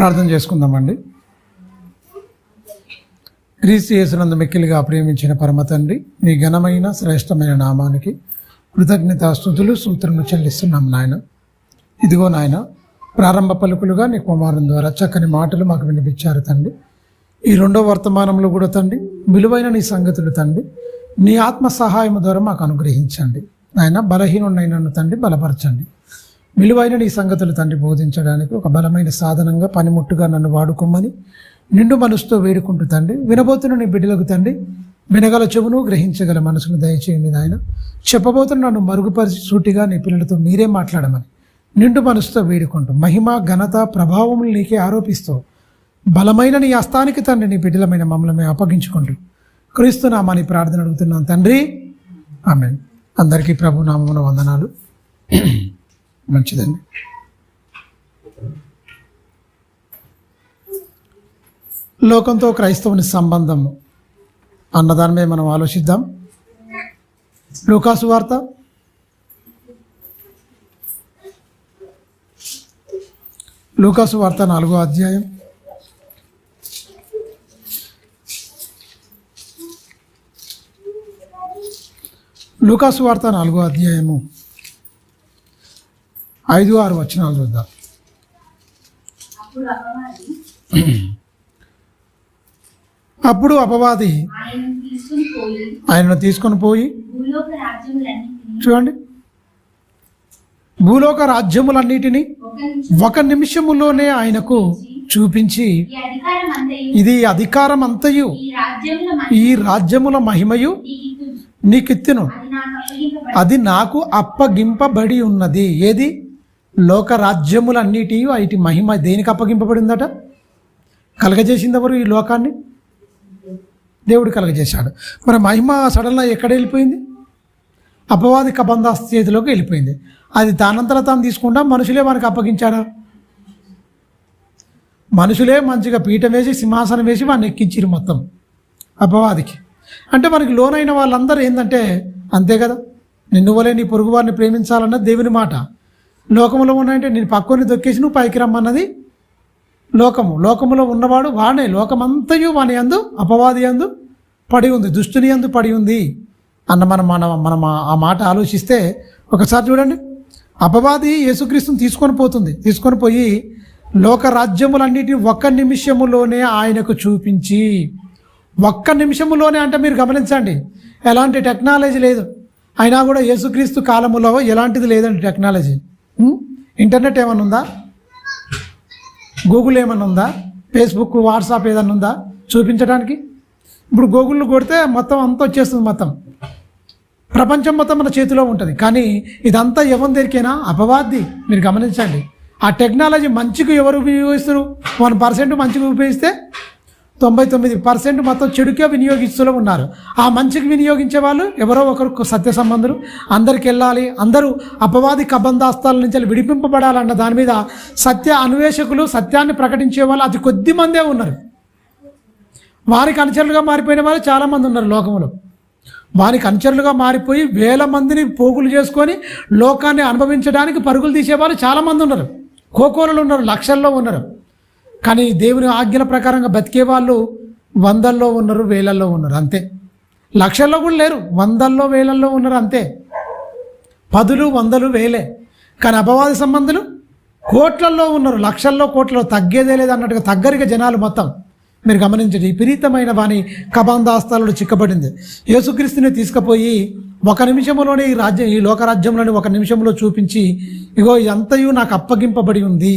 ప్రార్థన చేసుకుందామండి. క్రీస్తు యేసునందు మిక్కిలిగా ప్రేమించిన పరమ తండ్రి, మీ ఘనమైన శ్రేష్టమైన నామానికి కృతజ్ఞతాస్తుతులు సూత్రము చెల్లిస్తున్నాం నాయన. ఇదిగో నాయన, ప్రారంభ పలుకులుగా నీ కుమారుని ద్వారా చక్కని మాటలు మాకు వినిపించారు తండ్రి. ఈ రెండో వర్తమానంలో కూడా తండ్రి, విలువైన నీ సంగతులు తండ్రి, నీ ఆత్మ సహాయం ద్వారా మాకు అనుగ్రహించండి నాయన. బలహీనుడైనను తండ్రి బలపరచండి. విలువైన నీ సంగతులు తండ్రి బోధించడానికి ఒక బలమైన సాధనంగా పనిముట్టుగా నన్ను వాడుకోమని నిండు మనసుతో వేడుకుంటూ తండ్రి, వినబోతున్న నీ బిడ్డలకు తండ్రి వినగల చెవును గ్రహించగల మనసును దయచేయండి నాయన. చెప్పబోతున్న నన్ను మరుగుపరిచి సూటిగా నీ పిల్లలతో మీరే మాట్లాడమని నిండు మనసుతో వేడుకుంటూ, మహిమ ఘనత ప్రభావములు నీకే ఆరోపిస్తూ బలమైన నీ హస్తానికి తండ్రి నీ బిడ్డలమైన మమ్మల్ని అప్పగించుకుంటూ క్రీస్తు నామాని ప్రార్థన అడుగుతున్నాను తండ్రి, ఆమేన్. అందరికీ ప్రభు నామమున వందనాలు. మంచిదండి. లోకంతో క్రైస్తవుని సంబంధం అన్నదాని మీద మనం ఆలోచిద్దాం. లూకాసు వార్త 4వ అధ్యాయం. లూకాసు వార్త 4వ అధ్యాయము 5-6 వచనాలు చూద్దాం. అప్పుడు అపవాది ఆయనను తీసుకొని పోయి, చూడండి, భూలోక రాజ్యములన్నిటినీ ఒక నిమిషములోనే ఆయనకు చూపించి, ఇది అధికారం అంతయు ఈ రాజ్యముల మహిమయు నీకిత్తును, అది నాకు అప్పగింపబడి ఉన్నది. ఏది? లోక రాజ్యములన్నిటి వాటి మహిమ దేనికి అప్పగింపబడిందట? కలగజేసింది ఎవరు? ఈ లోకాన్ని దేవుడు కలగజేశాడు. మరి మహిమ సడన్గా ఎక్కడ వెళ్ళిపోయింది? అపవాది కబందాస్ చేతిలోకి వెళ్ళిపోయింది. అది తానంతలా తాను తీసుకుంటా మనుషులే మనకు అప్పగించాడా? మనుషులే మంచిగా పీఠం వేసి సింహాసనం వేసి వాడిని ఎక్కించారు మొత్తం అపవాదికి. అంటే మనకి లోనైన వాళ్ళందరూ ఏంటంటే అంతే కదా, నిన్ను వలే నీ పొరుగు వారిని ప్రేమించాలన్నది దేవుని మాట. లోకంలో ఉన్నాయంటే నేను పక్కని దొక్కేసి నువ్వు పైకి రమ్మన్నది లోకములో ఉన్నవాడు వాడే. లోకమంతయు వాని యందు, అపవాది యందు పడి ఉంది, దుష్టుని యందు పడి ఉంది అన్న మనం ఆ మాట ఆలోచిస్తే ఒకసారి చూడండి. అపవాది యేసుక్రీస్తుని తీసుకొని పోయి లోక రాజ్యములన్నిటిని ఒక్క నిమిషములోనే ఆయనకు చూపించి, ఒక్క నిమిషములోనే అంటే మీరు గమనించండి, ఎలాంటి టెక్నాలజీ లేదు. అయినా కూడా యేసుక్రీస్తు కాలములో ఎలాంటిది లేదండి టెక్నాలజీ. ఇంటర్నెట్ ఏమైనా ఉందా? గూగుల్ ఏమైనా ఉందా? ఫేస్బుక్, వాట్సాప్ ఏదైనా ఉందా చూపించడానికి? ఇప్పుడు గూగుల్ కొడితే మొత్తం అంతా వచ్చేస్తుంది. మొత్తం ప్రపంచం మొత్తం మన చేతిలో ఉంటుంది. కానీ ఇదంతా ఎవరి దగ్గరికైనా అపవాది. మీరు గమనించండి, ఆ టెక్నాలజీ మంచిగా ఎవరు ఉపయోగిస్తారు? 1% మంచిగా ఉపయోగిస్తే 99% మొత్తం చెడుకే వినియోగిస్తూ ఉన్నారు. ఆ మంచికి వినియోగించే వాళ్ళు ఎవరో ఒకరు సత్య సంబంధులు, అందరికి వెళ్ళాలి, అందరూ అపవాది కబంధాస్తాల నుంచి విడిపింపబడాలన్న దాని మీద సత్య అన్వేషకులు, సత్యాన్ని ప్రకటించే వాళ్ళు అతి కొద్ది మందే ఉన్నారు. వారికి అనుచరులుగా మారిపోయిన వాళ్ళు చాలామంది ఉన్నారు లోకంలో. వారికి అనుచరులుగా మారిపోయి వేల మందిని పోగులు చేసుకొని లోకాన్ని అనుభవించడానికి పరుగులు తీసేవాళ్ళు చాలామంది ఉన్నారు. కోకోలలో ఉన్నారు, లక్షల్లో ఉన్నారు. కానీ దేవుని ఆజ్ఞల ప్రకారంగా బతికే వాళ్ళు 100ల్లో ఉన్నారు, 1000ల్లో ఉన్నారు అంతే. లక్షల్లో కూడా లేరు, 100ల్లో 1000ల్లో ఉన్నారు అంతే. 10లు 100లు 1000. కానీ అపవాది సంబంధులు కోట్లల్లో ఉన్నారు, లక్షల్లో కోట్లలో. తగ్గేదే లేదు అన్నట్టుగా తగ్గరిగా జనాలు మొత్తం. మీరు గమనించండి, విపరీతమైన వాని కబంధాస్తాలలో చిక్కబడింది. యేసుక్రీస్తుని తీసుకుపోయి ఒక నిమిషంలోనే ఈ లోకరాజ్యంలోని ఒక నిమిషంలో చూపించి, ఇగో ఇదంతయు నాకు అప్పగింపబడి ఉంది.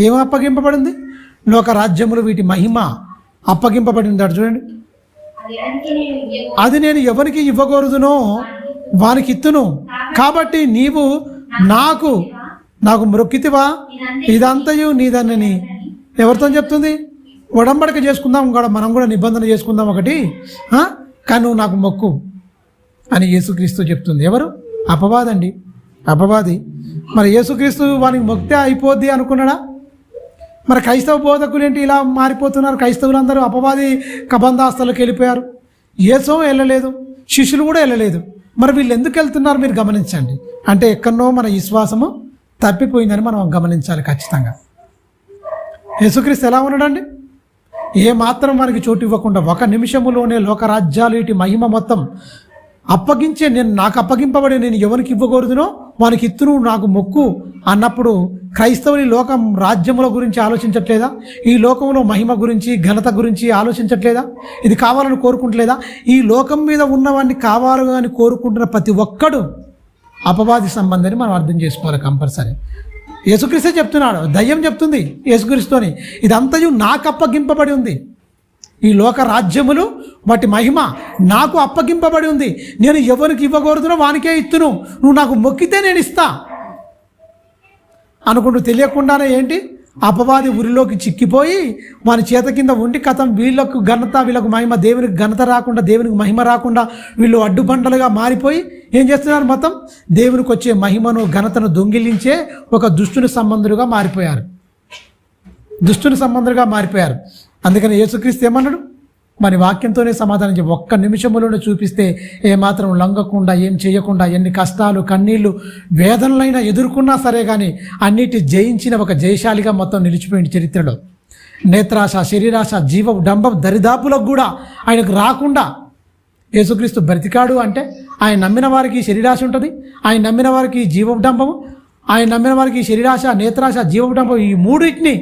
ఏం అప్పగింపబడింది? లోకరాజ్యములు వీటి మహిమ అప్పగింపబడింది. చూడండి, అది నేను ఎవరికి ఇవ్వకూడదునో వానికి ఇత్తును. కాబట్టి నీవు నాకు మొక్కితివా, ఇదంతయు నీదన్నని ఎవరితో చెప్తుంది? ఉడంబడిక చేసుకుందాం, మనం కూడా నిబంధన చేసుకుందాం ఒకటి, కానీ నువ్వు నాకు మొక్కు అని యేసుక్రీస్తు చెప్తుంది. ఎవరు? అపవాదండి, అపవాది. మరి యేసుక్రీస్తు వానికి మొక్కితే అయిపోద్ది అనుకున్నాడా? మరి క్రైస్తవ బోధకులు ఏంటి ఇలా మారిపోతున్నారు? క్రైస్తవులందరూ అపవాది కబంధాస్తలకు వెళ్ళిపోయారు. యేసు వెళ్ళలేదు, శిష్యులు కూడా వెళ్ళలేదు. మరి వీళ్ళు ఎందుకు వెళ్తున్నారు మీరు గమనించండి. అంటే ఎక్కడనో మన విశ్వాసము తప్పిపోయిందని మనం గమనించాలి ఖచ్చితంగా. యేసుక్రీస్తు ఎలా ఉన్నాడండి? ఏ మాత్రం మనకి చోటు ఇవ్వకుండా ఒక నిమిషములోనే లోకరాజ్యాలు ఇటు మహిమ మొత్తం అప్పగించే, నాకు అప్పగింపబడి నేను ఎవరికి ఇవ్వకూడదునో వానికి ఇత్తును నాకు మొక్కు అన్నప్పుడు క్రైస్తవుని లోకం రాజ్యముల గురించి ఆలోచించట్లేదా? ఈ లోకంలో మహిమ గురించి ఘనత గురించి ఆలోచించట్లేదా? ఇది కావాలని కోరుకుంటలేదా? ఈ లోకం మీద ఉన్నవాడిని కావాలని కోరుకుంటున్న ప్రతి ఒక్కడు అపవాది సంబంధాన్ని మనం అర్థం చేసుకోవాలి కంపల్సరీ. యేసుక్రీస్తే చెప్తున్నాడు, దయ్యం చెప్తుంది యేసుక్రీస్తుని, ఇదంతయు నాకు అప్పగింపబడి ఉంది. ఈ లోక రాజ్యములు వాటి మహిమ నాకు అప్పగింపబడి ఉంది. నేను ఎవరికి ఇవ్వకూడదునో వానికే ఇత్తును, నువ్వు నాకు మొక్కితే నేను ఇస్తా అనుకుంటూ తెలియకుండానే ఏంటి అపవాది ఉరిలోకి చిక్కిపోయి వాని చేత కింద ఉండి కథం వీళ్ళకు ఘనత వీళ్ళకు మహిమ, దేవునికి ఘనత రాకుండా దేవునికి మహిమ రాకుండా వీళ్ళు అడ్డుబండలుగా మారిపోయి ఏం చేస్తున్నారు? మొత్తం దేవునికి వచ్చే మహిమను ఘనతను దొంగిలించే ఒక దుష్టుని సంబంధులుగా మారిపోయారు. అందుకని యేసుక్రీస్తు ఏమన్నాడు? మరి వాక్యంతోనే సమాధానం చెప్పి ఒక్క నిమిషంలోనే చూపిస్తే ఏమాత్రం లొంగకుండా ఏం చేయకుండా ఎన్ని కష్టాలు కన్నీళ్లు వేదనలైనా ఎదుర్కొన్నా సరే కానీ అన్నిటి జయించిన ఒక జయశాలిగా మొత్తం నిలిచిపోయింది చరిత్రలో. నేత్రాశ, శరీరాశ, జీవ డంబం దరిదాపులకు కూడా ఆయనకు రాకుండా యేసుక్రీస్తు బ్రతికాడు అంటే ఆయన నమ్మిన వారికి శరీరాశ ఉంటుంది, ఆయన నమ్మిన వారికి జీవడంబము, ఆయన నమ్మిన వారికి శరీరాశ, నేత్రాశ, జీవడంబం ఈ మూడింటిని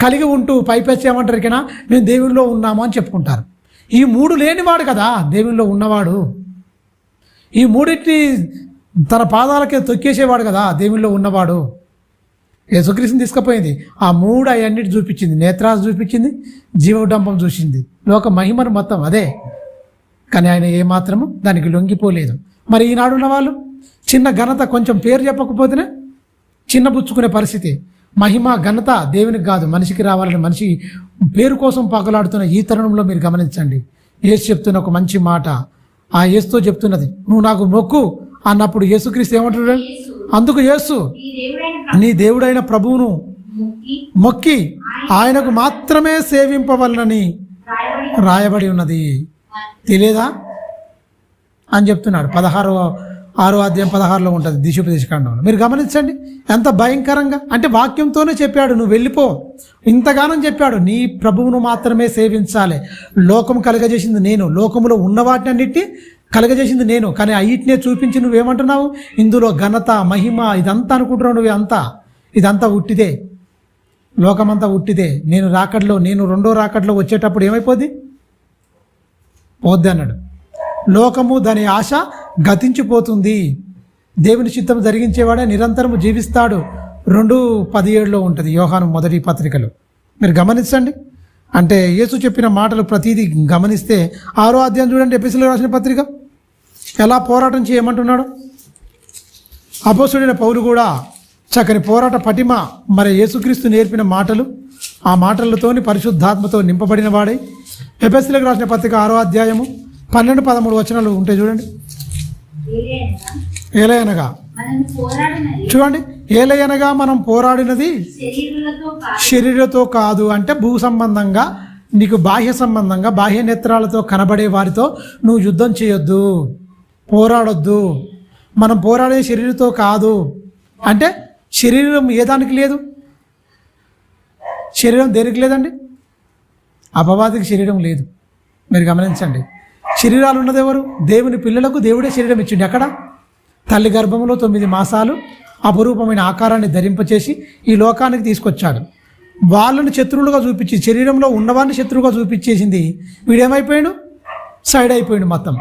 కలిగి ఉంటూ పైపెచ్చి ఏమంటారు ఇకనా మేము దేవునిలో ఉన్నాము అని చెప్పుకుంటారు. ఈ మూడు లేనివాడు కదా దేవునిలో ఉన్నవాడు. ఈ మూడింటిని తన పాదాలకే తొక్కేసేవాడు కదా దేవునిలో ఉన్నవాడు. యేసుక్రీస్తుని తీసుకుపోయింది ఆ మూడు అవన్నిటి చూపించింది. నేత్రాశ చూపించింది, జీవడంబం చూసింది, లోక మహిమను మొత్తం అదే. కానీ ఆయన ఏమాత్రము దానికి లొంగిపోలేదు. మరి ఈనాడు ఉన్న వాళ్ళు చిన్న ఘనత కొంచెం పేరు చెప్పకపోతేనే చిన్నబుచ్చుకునే పరిస్థితి. మహిమ ఘనత దేవునికి కాదు మనిషికి రావాలని మనిషి పేరు కోసం పగలాడుతున్న ఈ తరుణంలో మీరు గమనించండి. యేసు చెప్తున్న ఒక మంచి మాట, ఆ యేసుతో చెప్తున్నది, నువ్వు నాకు మొక్కు అన్నప్పుడు యేసుక్రీస్తు ఏమంటున్నాడు? అందుకు యేసు నీ దేవుడైన ప్రభువును మొక్కి ఆయనకు మాత్రమే సేవింపవలనని రాయబడి ఉన్నది, తెలియదా అని చెప్తున్నాడు. 6వ అధ్యాయం 16లో ఉంటుంది దిశోపదేశకాండంలో. మీరు గమనించండి ఎంత భయంకరంగా, అంటే వాక్యంతోనే చెప్పాడు నువ్వు వెళ్ళిపో, ఇంతగానం చెప్పాడు నీ ప్రభువును మాత్రమే సేవించాలి. లోకం కలగజేసింది నేను, లోకములో ఉన్న వాటినన్నిటి కలగజేసింది నేను, కానీ అన్నిటినే చూపించి నువ్వేమంటున్నావు ఇందులో ఘనత మహిమ ఇదంతా అనుకుంటున్నావు, నువ్వు ఇదంతా ఉట్టిదే, లోకమంతా ఉట్టిదే. నేను రెండో రాకడలో వచ్చేటప్పుడు ఏమైపోద్ది? పోద్ది అన్నాడు. లోకము దాని ఆశ గతించిపోతుంది, దేవుని చిత్తం జరిగించేవాడే నిరంతరము జీవిస్తాడు. 2:17లో ఉంటుంది యోహాను మొదటి పత్రికలో. మీరు గమనించండి, అంటే యేసు చెప్పిన మాటలు ప్రతిదీ గమనిస్తే 6వ అధ్యాయం చూడండి, ఎఫెసీయులకు రాసిన పత్రిక ఎలా పోరాటం చేయమంటున్నాడు. అపోస్తలుడైన పౌలు కూడా చక్కని పోరాట పటిమ మరి యేసుక్రీస్తు నేర్పిన మాటలు, ఆ మాటలతోని పరిశుద్ధాత్మతో నింపబడిన వాడై ఎఫెసీయులకు రాసిన పత్రిక 6వ అధ్యాయము 12-13 వచనాలు ఉంటాయి చూడండి. ఏలయనగా చూడండి, ఏలయనగా మనం పోరాడినది శరీరతో కాదు, అంటే భూ సంబంధంగా నీకు బాహ్య సంబంధంగా బాహ్య నేత్రాలతో కనబడే వారితో నువ్వు యుద్ధం చేయొద్దు, పోరాడొద్దు. మనం పోరాడే శరీరంతో కాదు. అంటే శరీరం ఏ దానికి లేదు? శరీరం దేనికి లేదండి? అపవాదికి శరీరం లేదు. మీరు గమనించండి, శరీరాలు ఉన్నది ఎవరు? దేవుని పిల్లలకు దేవుడే శరీరం ఇచ్చిండు. ఎక్కడ? తల్లి గర్భంలో 9 మాసాలు అపురూపమైన ఆకారాన్ని ధరింపచేసి ఈ లోకానికి తీసుకొచ్చాడు. వాళ్ళని శత్రువులుగా చూపించి శరీరంలో ఉన్నవాడిని శత్రువుగా చూపించేసింది. వీడేమైపోయాడు? సైడ్ అయిపోయాడు. మొత్తం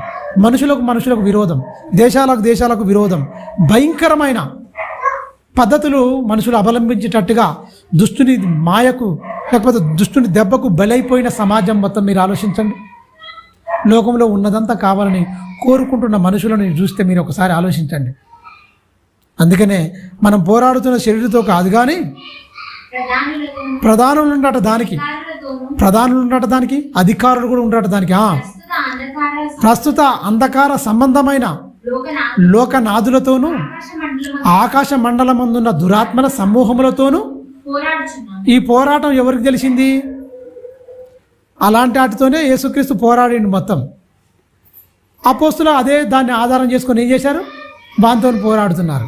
మనుషులకు విరోధం, దేశాలకు విరోధం, భయంకరమైన పద్ధతులు మనుషులు అవలంబించేటట్టుగా దుష్టుని మాయకు లేకపోతే దుష్టుని దెబ్బకు బలైపోయిన సమాజం మొత్తం మీరు ఆలోచించండి. లోకంలో ఉన్నదంతా కావాలని కోరుకుంటున్న మనుషులను చూస్తే మీరు ఒకసారి ఆలోచించండి. అందుకనే మనం పోరాడుతున్న శరీరంతో కాదు కానీ ప్రధానులు ఉండట దానికి, అధికారులు కూడా ఉండట దానికి. ప్రస్తుత అంధకార సంబంధమైన లోకనాథులతోనూ ఆకాశ మండలమందున్న దురాత్మల సమూహములతోనూ ఈ పోరాటం ఎవరికి తెలిసింది? అలాంటి వాటితోనే యేసుక్రీస్తు పోరాడిండు మొత్తం. అపోస్తులు అదే దాన్ని ఆధారం చేసుకొని ఏం చేశారు? దాంతో పోరాడుతున్నారు.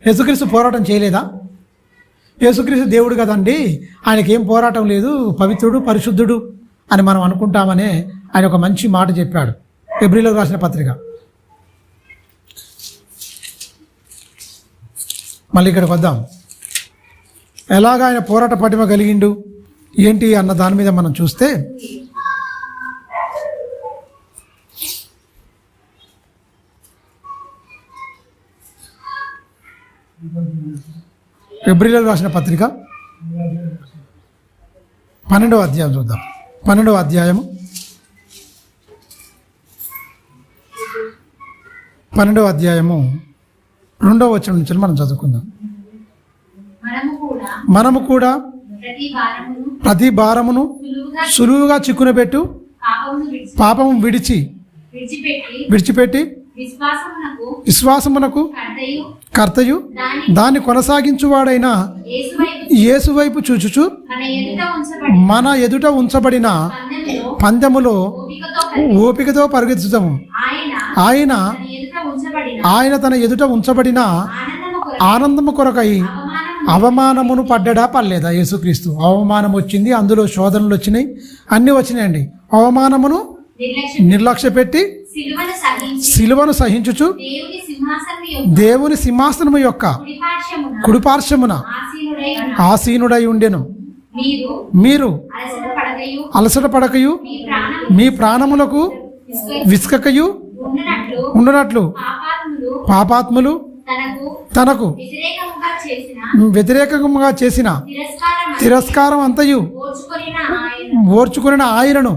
యేసుక్రీస్తు పోరాటం చేయలేదా? యేసుక్రీస్తు దేవుడు కదండి, ఆయనకి ఏం పోరాటం లేదు, పవిత్రుడు పరిశుద్ధుడు అని మనం అనుకుంటామనే ఆయన ఒక మంచి మాట చెప్పాడు హెబ్రీయులకు రాసిన పత్రిక. మళ్ళీ ఇక్కడికి వద్దాం. ఎలాగ ఆయన పోరాట పటిమ కలిగిండు ఏంటి అన్న దాని మీద మనం చూస్తే, హెబ్రీయులకు రాసిన పత్రిక 12వ అధ్యాయం చూద్దాం. 12వ అధ్యాయము 2వ వచనం నుంచి మనం చదువుకుందాం. మనము కూడా ప్రతి భారమును సులువుగా చిక్కునబెట్టు పాపము విడిచిపెట్టి విశ్వాసమునకు కర్తయు దాన్ని కొనసాగించువాడైన యేసు వైపు చూచుచు మన ఎదుట ఉంచబడిన పందెములో ఓపికతో పరిగెత్తుతాము. ఆయన తన ఎదుట ఉంచబడిన ఆనందము కొరకై అవమానమును పడ్డా పర్లేదా? యేసుక్రీస్తు అవమానం వచ్చింది, అందులో శోధనలు వచ్చినాయి, అన్నీ వచ్చినాయండి. అవమానమును నిర్లక్ష్య పెట్టి సిలువను సహించుచు దేవుని సింహాసనము యొక్క కుడిపార్శ్వమున ఆసీనుడై ఉండెను. మీరు అలసట పడకయు మీ ప్రాణములకు విసుకకయు ఉండనట్లు పాపాత్ములు తనకు వ్యతిరేకంగా చేసిన తిరస్కారం అంతయు ఓర్చుకుని ఆయనను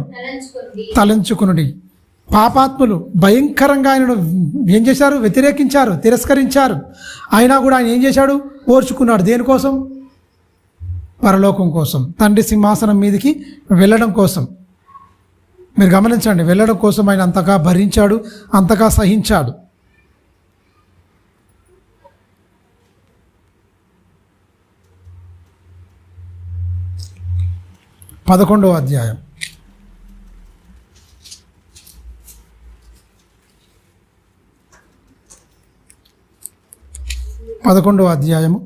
తలంచుకునుడి. పాపాత్ములు భయంకరంగా ఆయనను ఏం చేశారు? వ్యతిరేకించారు, తిరస్కరించారు. అయినా కూడా ఆయన ఏం చేశాడు? ఓర్చుకున్నాడు. దేనికోసం? పరలోకం కోసం, తండ్రి సింహాసనం మీదకి వెళ్ళడం కోసం. మీరు గమనించండి, వెళ్ళడం కోసం ఆయన అంతగా భరించాడు, అంతగా సహించాడు. పదకొండవ అధ్యాయం 11వ అధ్యాయము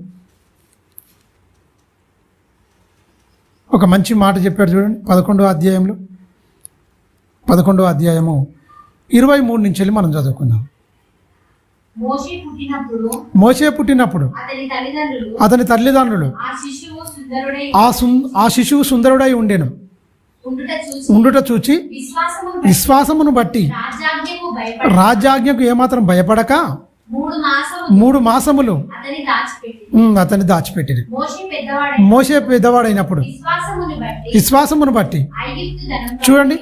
ఒక మంచి మాట చెప్పాడు చూడండి. 11వ అధ్యాయంలో 11వ అధ్యాయము 23 నుంచి వెళ్ళి మనం చదువుకుందాం. మోషే పుట్టినప్పుడు అతని తల్లిదండ్రులు ఆ శిశువు సుందరుడై ఉండెను ఉండుట చూచి విశ్వాసమును బట్టి రాజ్యాజ్ఞకు ఏమాత్రం భయపడక 3 మాసములు అతన్ని దాచిపెట్టింది. మోషే పెద్దవాడైనప్పుడు విశ్వాసమును బట్టి చూడండి,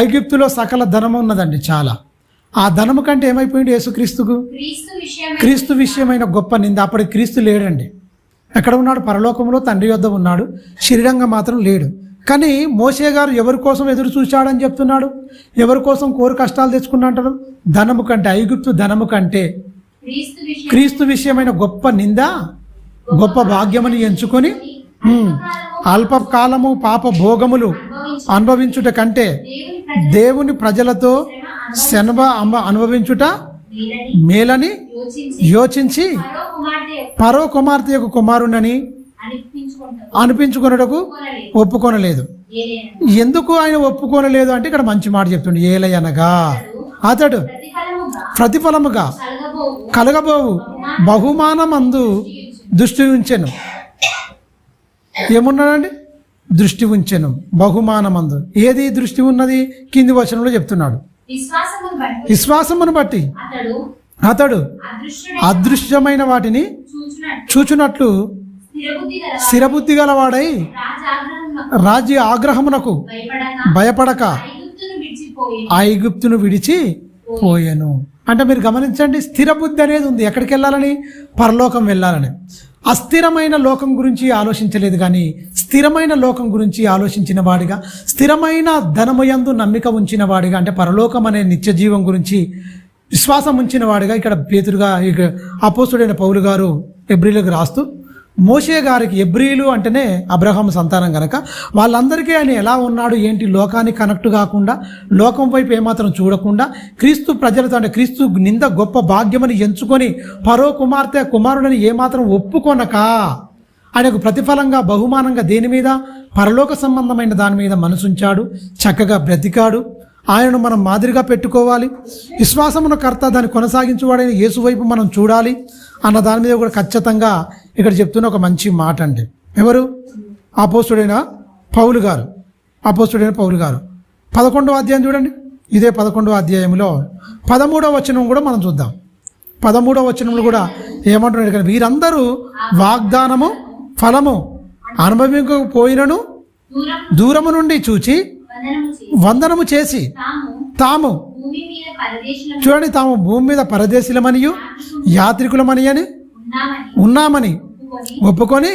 ఐగుప్తులో సకల ధనము ఉన్నదండి, చాలా. ఆ ధనము కంటే ఏమైపోయింది యేసుక్రీస్తుకు? క్రీస్తు విషయమైన గొప్ప నింద. అప్పటి క్రీస్తు లేడండి. ఎక్కడ ఉన్నాడు? పరలోకంలో తండ్రి యొద్ద ఉన్నాడు, శరీరంగా మాత్రం లేడు. కానీ మోషే గారు ఎవరి కోసం ఎదురు చూశాడని చెప్తున్నాడు? ఎవరి కోసం కోరు కష్టాలు తెచ్చుకున్నాడు? ధనము కంటే, ఐగుప్తు ధనము కంటే క్రీస్తు విషయమైన గొప్ప నింద, గొప్ప భాగ్యమని ఎంచుకొని అల్పకాలము పాప భోగములు అనుభవించుట కంటే దేవుని ప్రజలతో శనవ అనుభవించుట మేలని యోచించి పరో కుమార్తె యొక్క కుమారునని అనిపించుకొనుటకు ఒప్పుకొనలేదు. ఎందుకు ఆయన ఒప్పుకొనలేదు అంటే ఇక్కడ మంచి మాట చెప్తుండే, ఏలయనగా అతడు ప్రతిఫలముగా కలగబోవు బహుమానమందు దృష్టి ఉంచెను. ఏమున్నాడండి? దృష్టి ఉంచెను బహుమానమందు. ఏది దృష్టి ఉన్నది? కింది వచనంలో చెప్తున్నాడు. విశ్వాసమును బట్టి అతడు అదృశ్యమైన వాటిని చూచునట్లు స్థిరబుద్ధి గలవాడై రాజ్య ఆగ్రహమునకు భయపడక ఐగుప్తును విడిచి పోయెను. అంటే మీరు గమనించండి, స్థిరబుద్ధి అనేది ఉంది. ఎక్కడికి వెళ్ళాలని? పరలోకం వెళ్ళాలని. అస్థిరమైన లోకం గురించి ఆలోచించలేదు, కానీ స్థిరమైన లోకం గురించి ఆలోచించిన వాడిగా, స్థిరమైన ధనముయందు నమ్మిక ఉంచిన వాడిగా, అంటే పరలోకం అనే నిత్య జీవం గురించి విశ్వాసం ఉంచిన వాడిగా ఇక్కడ పేతురుగా అపోస్తుడైన పౌలు గారు హెబ్రీయులకు రాస్తూ, మోషే గారికి హెబ్రీయులు అంటేనే అబ్రహాము సంతానం కనుక వాళ్ళందరికీ ఆయన ఎలా ఉన్నాడు ఏంటి, లోకానికి కనెక్ట్ కాకుండా, లోకం వైపు ఏమాత్రం చూడకుండా, క్రీస్తు ప్రజలతో అంటే క్రీస్తు నింద గొప్ప భాగ్యమని ఎంచుకొని పరో కుమార్తె కుమారుడని ఏమాత్రం ఒప్పుకొనక ఆయనకు ప్రతిఫలంగా బహుమానంగా దేని మీద? పరలోక సంబంధమైన దాని మీద మనసుంచాడు, చక్కగా బ్రతికాడు. ఆయనను మనం మాదిరిగా పెట్టుకోవాలి. విశ్వాసమున కర్త, దాన్ని కొనసాగించువాడైన యేసు వైపు మనం చూడాలి అన్న దాని మీద కూడా ఖచ్చితంగా ఇక్కడ చెప్తున్న ఒక మంచి మాట అండి. ఎవరు? అపోస్తుడైన పౌలు గారు. 11వ అధ్యాయం చూడండి. ఇదే 11వ అధ్యాయంలో 13వ వచనం కూడా మనం చూద్దాం. 13వ వచనంలో కూడా ఏమంటున్నాడు? కానీ వీరందరూ వాగ్దానము ఫలము అనుభవించకపోయినను దూరము నుండి చూచి వందనము చేసి తాము చూడండి, తాము భూమి మీద పరదేశులమనియు యాత్రికులమని అని ఉన్నామని ఒప్పుకొని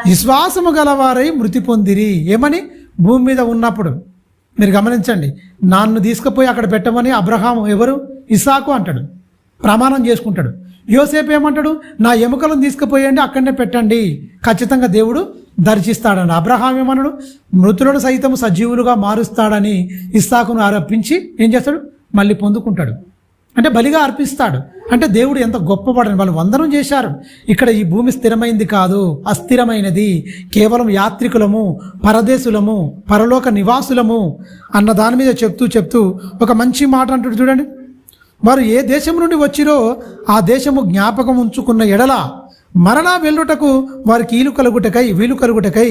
విశ్వాసము గలవారై మృతి పొందిరి. ఏమని? భూమి మీద ఉన్నప్పుడు. మీరు గమనించండి, నన్ను తీసుకుపోయి అక్కడ పెట్టమని అబ్రహాము ఎవరు? ఇస్సాకు అంటాడు, ప్రమాణం చేసుకుంటాడు. యోసేపు ఏమంటాడు? నా ఎముకలను తీసుకుపోయండి, అక్కడనే పెట్టండి, ఖచ్చితంగా దేవుడు దర్శిస్తాడని. అబ్రహాం ఏమన్నాడు? మృతులను సైతం సజీవులుగా మారుస్తాడని ఇస్సాకును ఆరోపించి ఏం చేస్తాడు? మళ్ళీ పొందుకుంటాడు, అంటే బలిగా అర్పిస్తాడు. అంటే దేవుడు ఎంత గొప్పవాడని. వాళ్ళు వందనం చేశారు. ఇక్కడ ఈ భూమి స్థిరమైంది కాదు, అస్థిరమైనది, కేవలం యాత్రికులము, పరదేశులము, పరలోక నివాసులము అన్న దాని మీద చెప్తూ ఒక మంచి మాట అంటాడు చూడండి. వారు ఏ దేశం నుండి వచ్చిరో ఆ దేశము జ్ఞాపకం ఉంచుకున్న ఎడల మరలా వెళ్ళుటకు వారికి వీలు కలుగుటకై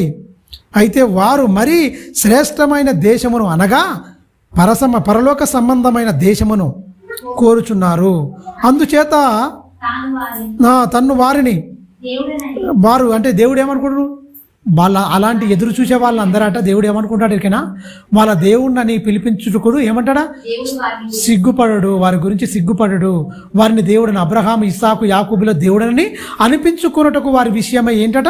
అయితే వారు మరీ శ్రేష్టమైన దేశమును అనగా పరలోక సంబంధమైన దేశమును కోరుచున్నారు. అందుచేత తన్ను వారిని వారు అంటే దేవుడు ఏమనుకుంటారు? వాళ్ళ అలాంటి ఎదురు చూసే వాళ్ళందరట దేవుడు ఏమనుకుంటాడు? ఇకనా వాళ్ళ దేవుణ్ణి పిలిపించుకుడు ఏమంటాడా? సిగ్గుపడడు, వారి గురించి సిగ్గుపడడు. వారిని దేవుడని అబ్రహాం, ఇస్సాకు, యాకూబుల దేవుడని అనిపించుకున్నటకు వారి విషయమై ఏంటట?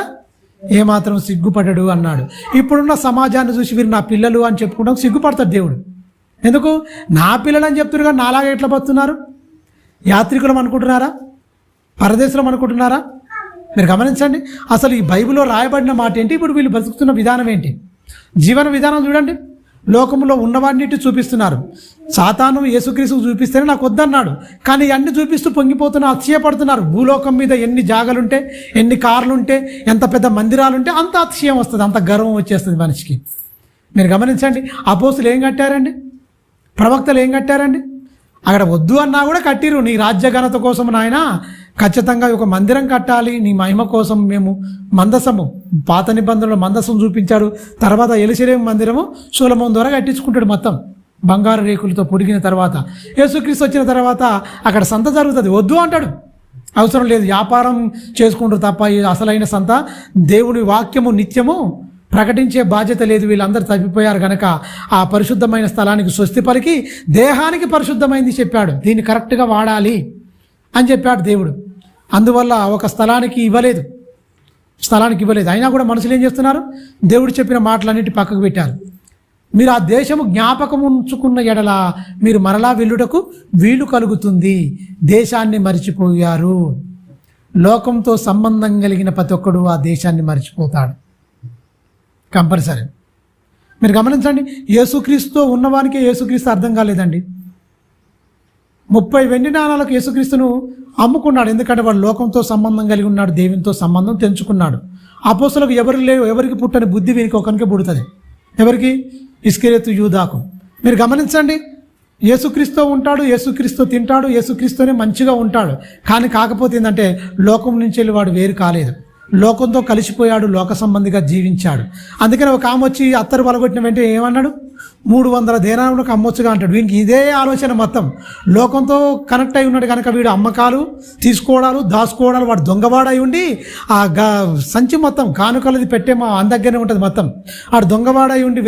ఏమాత్రం సిగ్గుపడడు అన్నాడు. ఇప్పుడున్న సమాజాన్ని చూసి వీరు నా పిల్లలు అని చెప్పుకుంటాం, సిగ్గుపడతాడు దేవుడు. ఎందుకు? నా పిల్లలు అని చెప్తున్నారు కానీ నాలాగా ఎట్లా బతున్నారు? యాత్రికులం అనుకుంటున్నారా? పరదేశులం అనుకుంటున్నారా? మీరు గమనించండి, అసలు ఈ బైబిల్లో రాయబడిన మాట ఏంటి? ఇప్పుడు వీళ్ళు బతుకుతున్న విధానం ఏంటి? జీవన విధానం చూడండి. లోకంలో ఉన్నవాడిని చూపిస్తున్నారు. సాతాను యేసుక్రీస్తు చూపిస్తేనే నాకు వద్దన్నాడు, కానీ అన్ని చూపిస్తూ పొంగిపోతున్నారు, అతిశయపడుతున్నారు. భూలోకం మీద ఎన్ని జాగలుంటే, ఎన్ని కార్లుంటే, ఎంత పెద్ద మందిరాలుంటే అంత అతిశయం వస్తుంది, అంత గర్వం వచ్చేస్తుంది మనిషికి. మీరు గమనించండి, అపోస్తులు ఏం కట్టారండి? ప్రవక్తలు ఏం కట్టారండి? అక్కడ వద్దు అన్నా కూడా కట్టిరు. నీ రాజ్య ఘనత కోసం నాయన ఖచ్చితంగా ఒక మందిరం కట్టాలి, నీ మహిమ కోసం మేము మందసము, పాత నిబంధనలో మందసం చూపించాడు. తర్వాత యెరూషలేము మందిరము సొలొమోను ద్వారా కట్టించుకుంటాడు, మొత్తం బంగారు రేకులతో పొడిగిన తర్వాత. యేసుక్రీస్తు వచ్చిన తర్వాత అక్కడ సంత జరుగుతుంది, వద్దు అంటాడు. అవసరం లేదు, వ్యాపారం చేసుకుంటారు తప్ప అసలైన సంత దేవుని వాక్యము నిత్యము ప్రకటించే బాధ్యత లేదు. వీళ్ళందరూ తప్పిపోయారు కనుక ఆ పరిశుద్ధమైన స్థలానికి స్వస్తి పలికి దేహానికి పరిశుద్ధమైంది చెప్పాడు, దీన్ని కరెక్ట్గా వాడాలి అని చెప్పాడు దేవుడు. అందువల్ల ఒక స్థలానికి ఇవ్వలేదు. అయినా కూడా మనుషులు ఏం చేస్తున్నారు? దేవుడు చెప్పిన మాటలన్నిటి పక్కకు పెట్టారు. మీరు ఆ దేశము జ్ఞాపకం ఉంచుకున్న ఎడల మీరు మరలా వెళ్ళుటకు వీలు కలుగుతుంది. దేశాన్ని మరిచిపోయారు. లోకంతో సంబంధం కలిగిన ప్రతి ఒక్కడు ఆ దేశాన్ని మరిచిపోతాడు కంపల్సరీ. మీరు గమనించండి, యేసుక్రీస్తుతో ఉన్నవానికి యేసుక్రీస్తు అర్థం కాలేదండి. 30 వెండి నాణాలకు యేసుక్రీస్తును అమ్ముకున్నాడు. ఎందుకంటే వాడు లోకంతో సంబంధం కలిగి ఉన్నాడు, దేవునితో సంబంధం తెంచుకున్నాడు. అపోస్తలులకు ఎవరికి పుట్టని బుద్ధి వీరికి ఒకరికి పుడుతుంది. ఎవరికి? ఇస్కరియోతు యూదాకు. మీరు గమనించండి, యేసుక్రీస్తు ఉంటాడు, యేసుక్రీస్తు తింటాడు, యేసుక్రీస్తునే మంచిగా ఉంటాడు. కానీ కాకపోతే ఏంటంటే లోకం నుంచి వెళ్ళి వాడు వేరు కాలేదు, లోకంతో కలిసిపోయాడు, లోక సంబంధిగా జీవించాడు. అందుకని ఒక ఆమె వచ్చి అత్తరు పలగొట్టిన వెంటనే ఏమన్నాడు? 300 దేనాలకు అమ్మొచ్చుగా అంటాడు. వీనికి ఇదే ఆలోచన, మొత్తం లోకంతో కనెక్ట్ అయి ఉన్నాడు కనుక వీడు అమ్మకాలు, తీసుకోవడాలు, దాచుకోవడాలు, వాడు దొంగవాడై ఉండి ఆ సంచి మొత్తం కానుకలది పెట్టే మా అందగ్గరనే ఉంటుంది మొత్తం. ఆడు దొంగవాడై ఉండి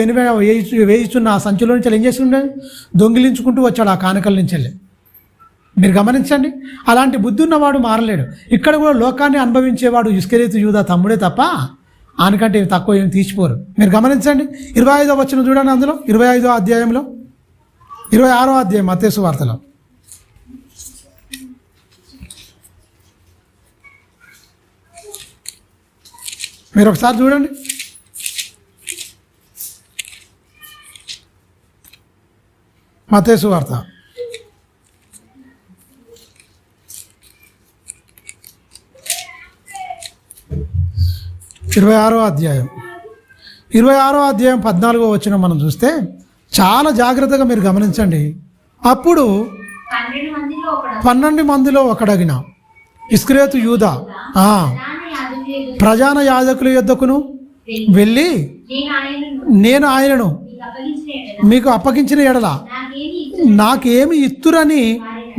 వేయిస్తున్న ఆ సంచిలో నుంచి ఏం చేసి ఉండే? దొంగిలించుకుంటూ వచ్చాడు ఆ కానుకల నుంచి వెళ్ళి. మీరు గమనించండి, అలాంటి బుద్ధి ఉన్నవాడు మారలేడు. ఇక్కడ కూడా లోకాన్ని అనుభవించేవాడు ఇస్కరియోతు యూదా తమ్ముడే తప్ప ఆయనకంటే తక్కువ ఏమి తీసిపోరు. మీరు గమనించండి, 25వ వచనం చూడండి. అందులో 25వ అధ్యాయంలో 26వ అధ్యాయం మత్తయి సువార్తలో మీరు ఒకసారి చూడండి. మత్తయి సువార్త 26వ 26వ అధ్యాయం 26వ అధ్యాయం 14వ వచనం మనం చూస్తే చాలా జాగ్రత్తగా మీరు గమనించండి. అప్పుడు 12 మందిలో ఒకడగిన ఇస్కరియోతు యూదా ప్రధాన యాజకుల యొద్దకును వెళ్ళి, నేను ఆయనను మీకు అప్పగించిన ఎడల నాకేమి ఇత్తురని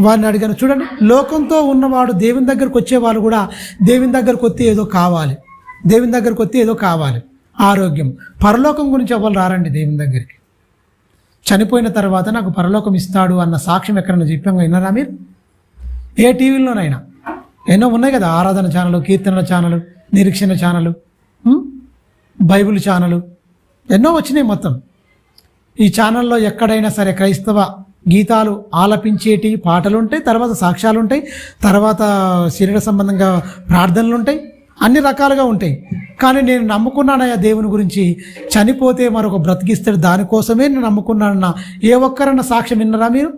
వారిని అడిగాను. చూడండి, లోకంతో ఉన్నవాడు దేవుని దగ్గరకు వచ్చేవాళ్ళు కూడా దేవుని దగ్గరకు వస్తే ఏదో కావాలి, దేవుని దగ్గరకు వస్తే ఏదో కావాలి, ఆరోగ్యం. పరలోకం గురించి ఎవరు రారండి దేవుని దగ్గరికి. చనిపోయిన తర్వాత నాకు పరలోకం ఇస్తాడు అన్న సాక్ష్యం ఎక్కడైనా చెప్పాం విన్నారా మీరు? ఏ టీవీలోనైనా ఎన్నో ఉన్నాయి కదా, ఆరాధన ఛానల్, కీర్తనల ఛానల్, నిరీక్షణ ఛానల్, బైబిల్ ఛానల్ ఎన్నో వచ్చినాయి. మొత్తం ఈ ఛానల్లో ఎక్కడైనా సరే క్రైస్తవ గీతాలు ఆలపించేటి పాటలు ఉంటాయి, తర్వాత సాక్ష్యాలు ఉంటాయి, తర్వాత శరీర సంబంధంగా ప్రార్థనలు ఉంటాయి, అన్ని రకాలుగా ఉంటాయి. కానీ నేను నమ్ముకున్నానయ్యా దేవుని గురించి, చనిపోతే మరొక బ్రతికిస్తాడు దానికోసమే నేను నమ్ముకున్నానన్న ఏ ఒక్కరన్నా సాక్ష్యం విన్నరా మీరు?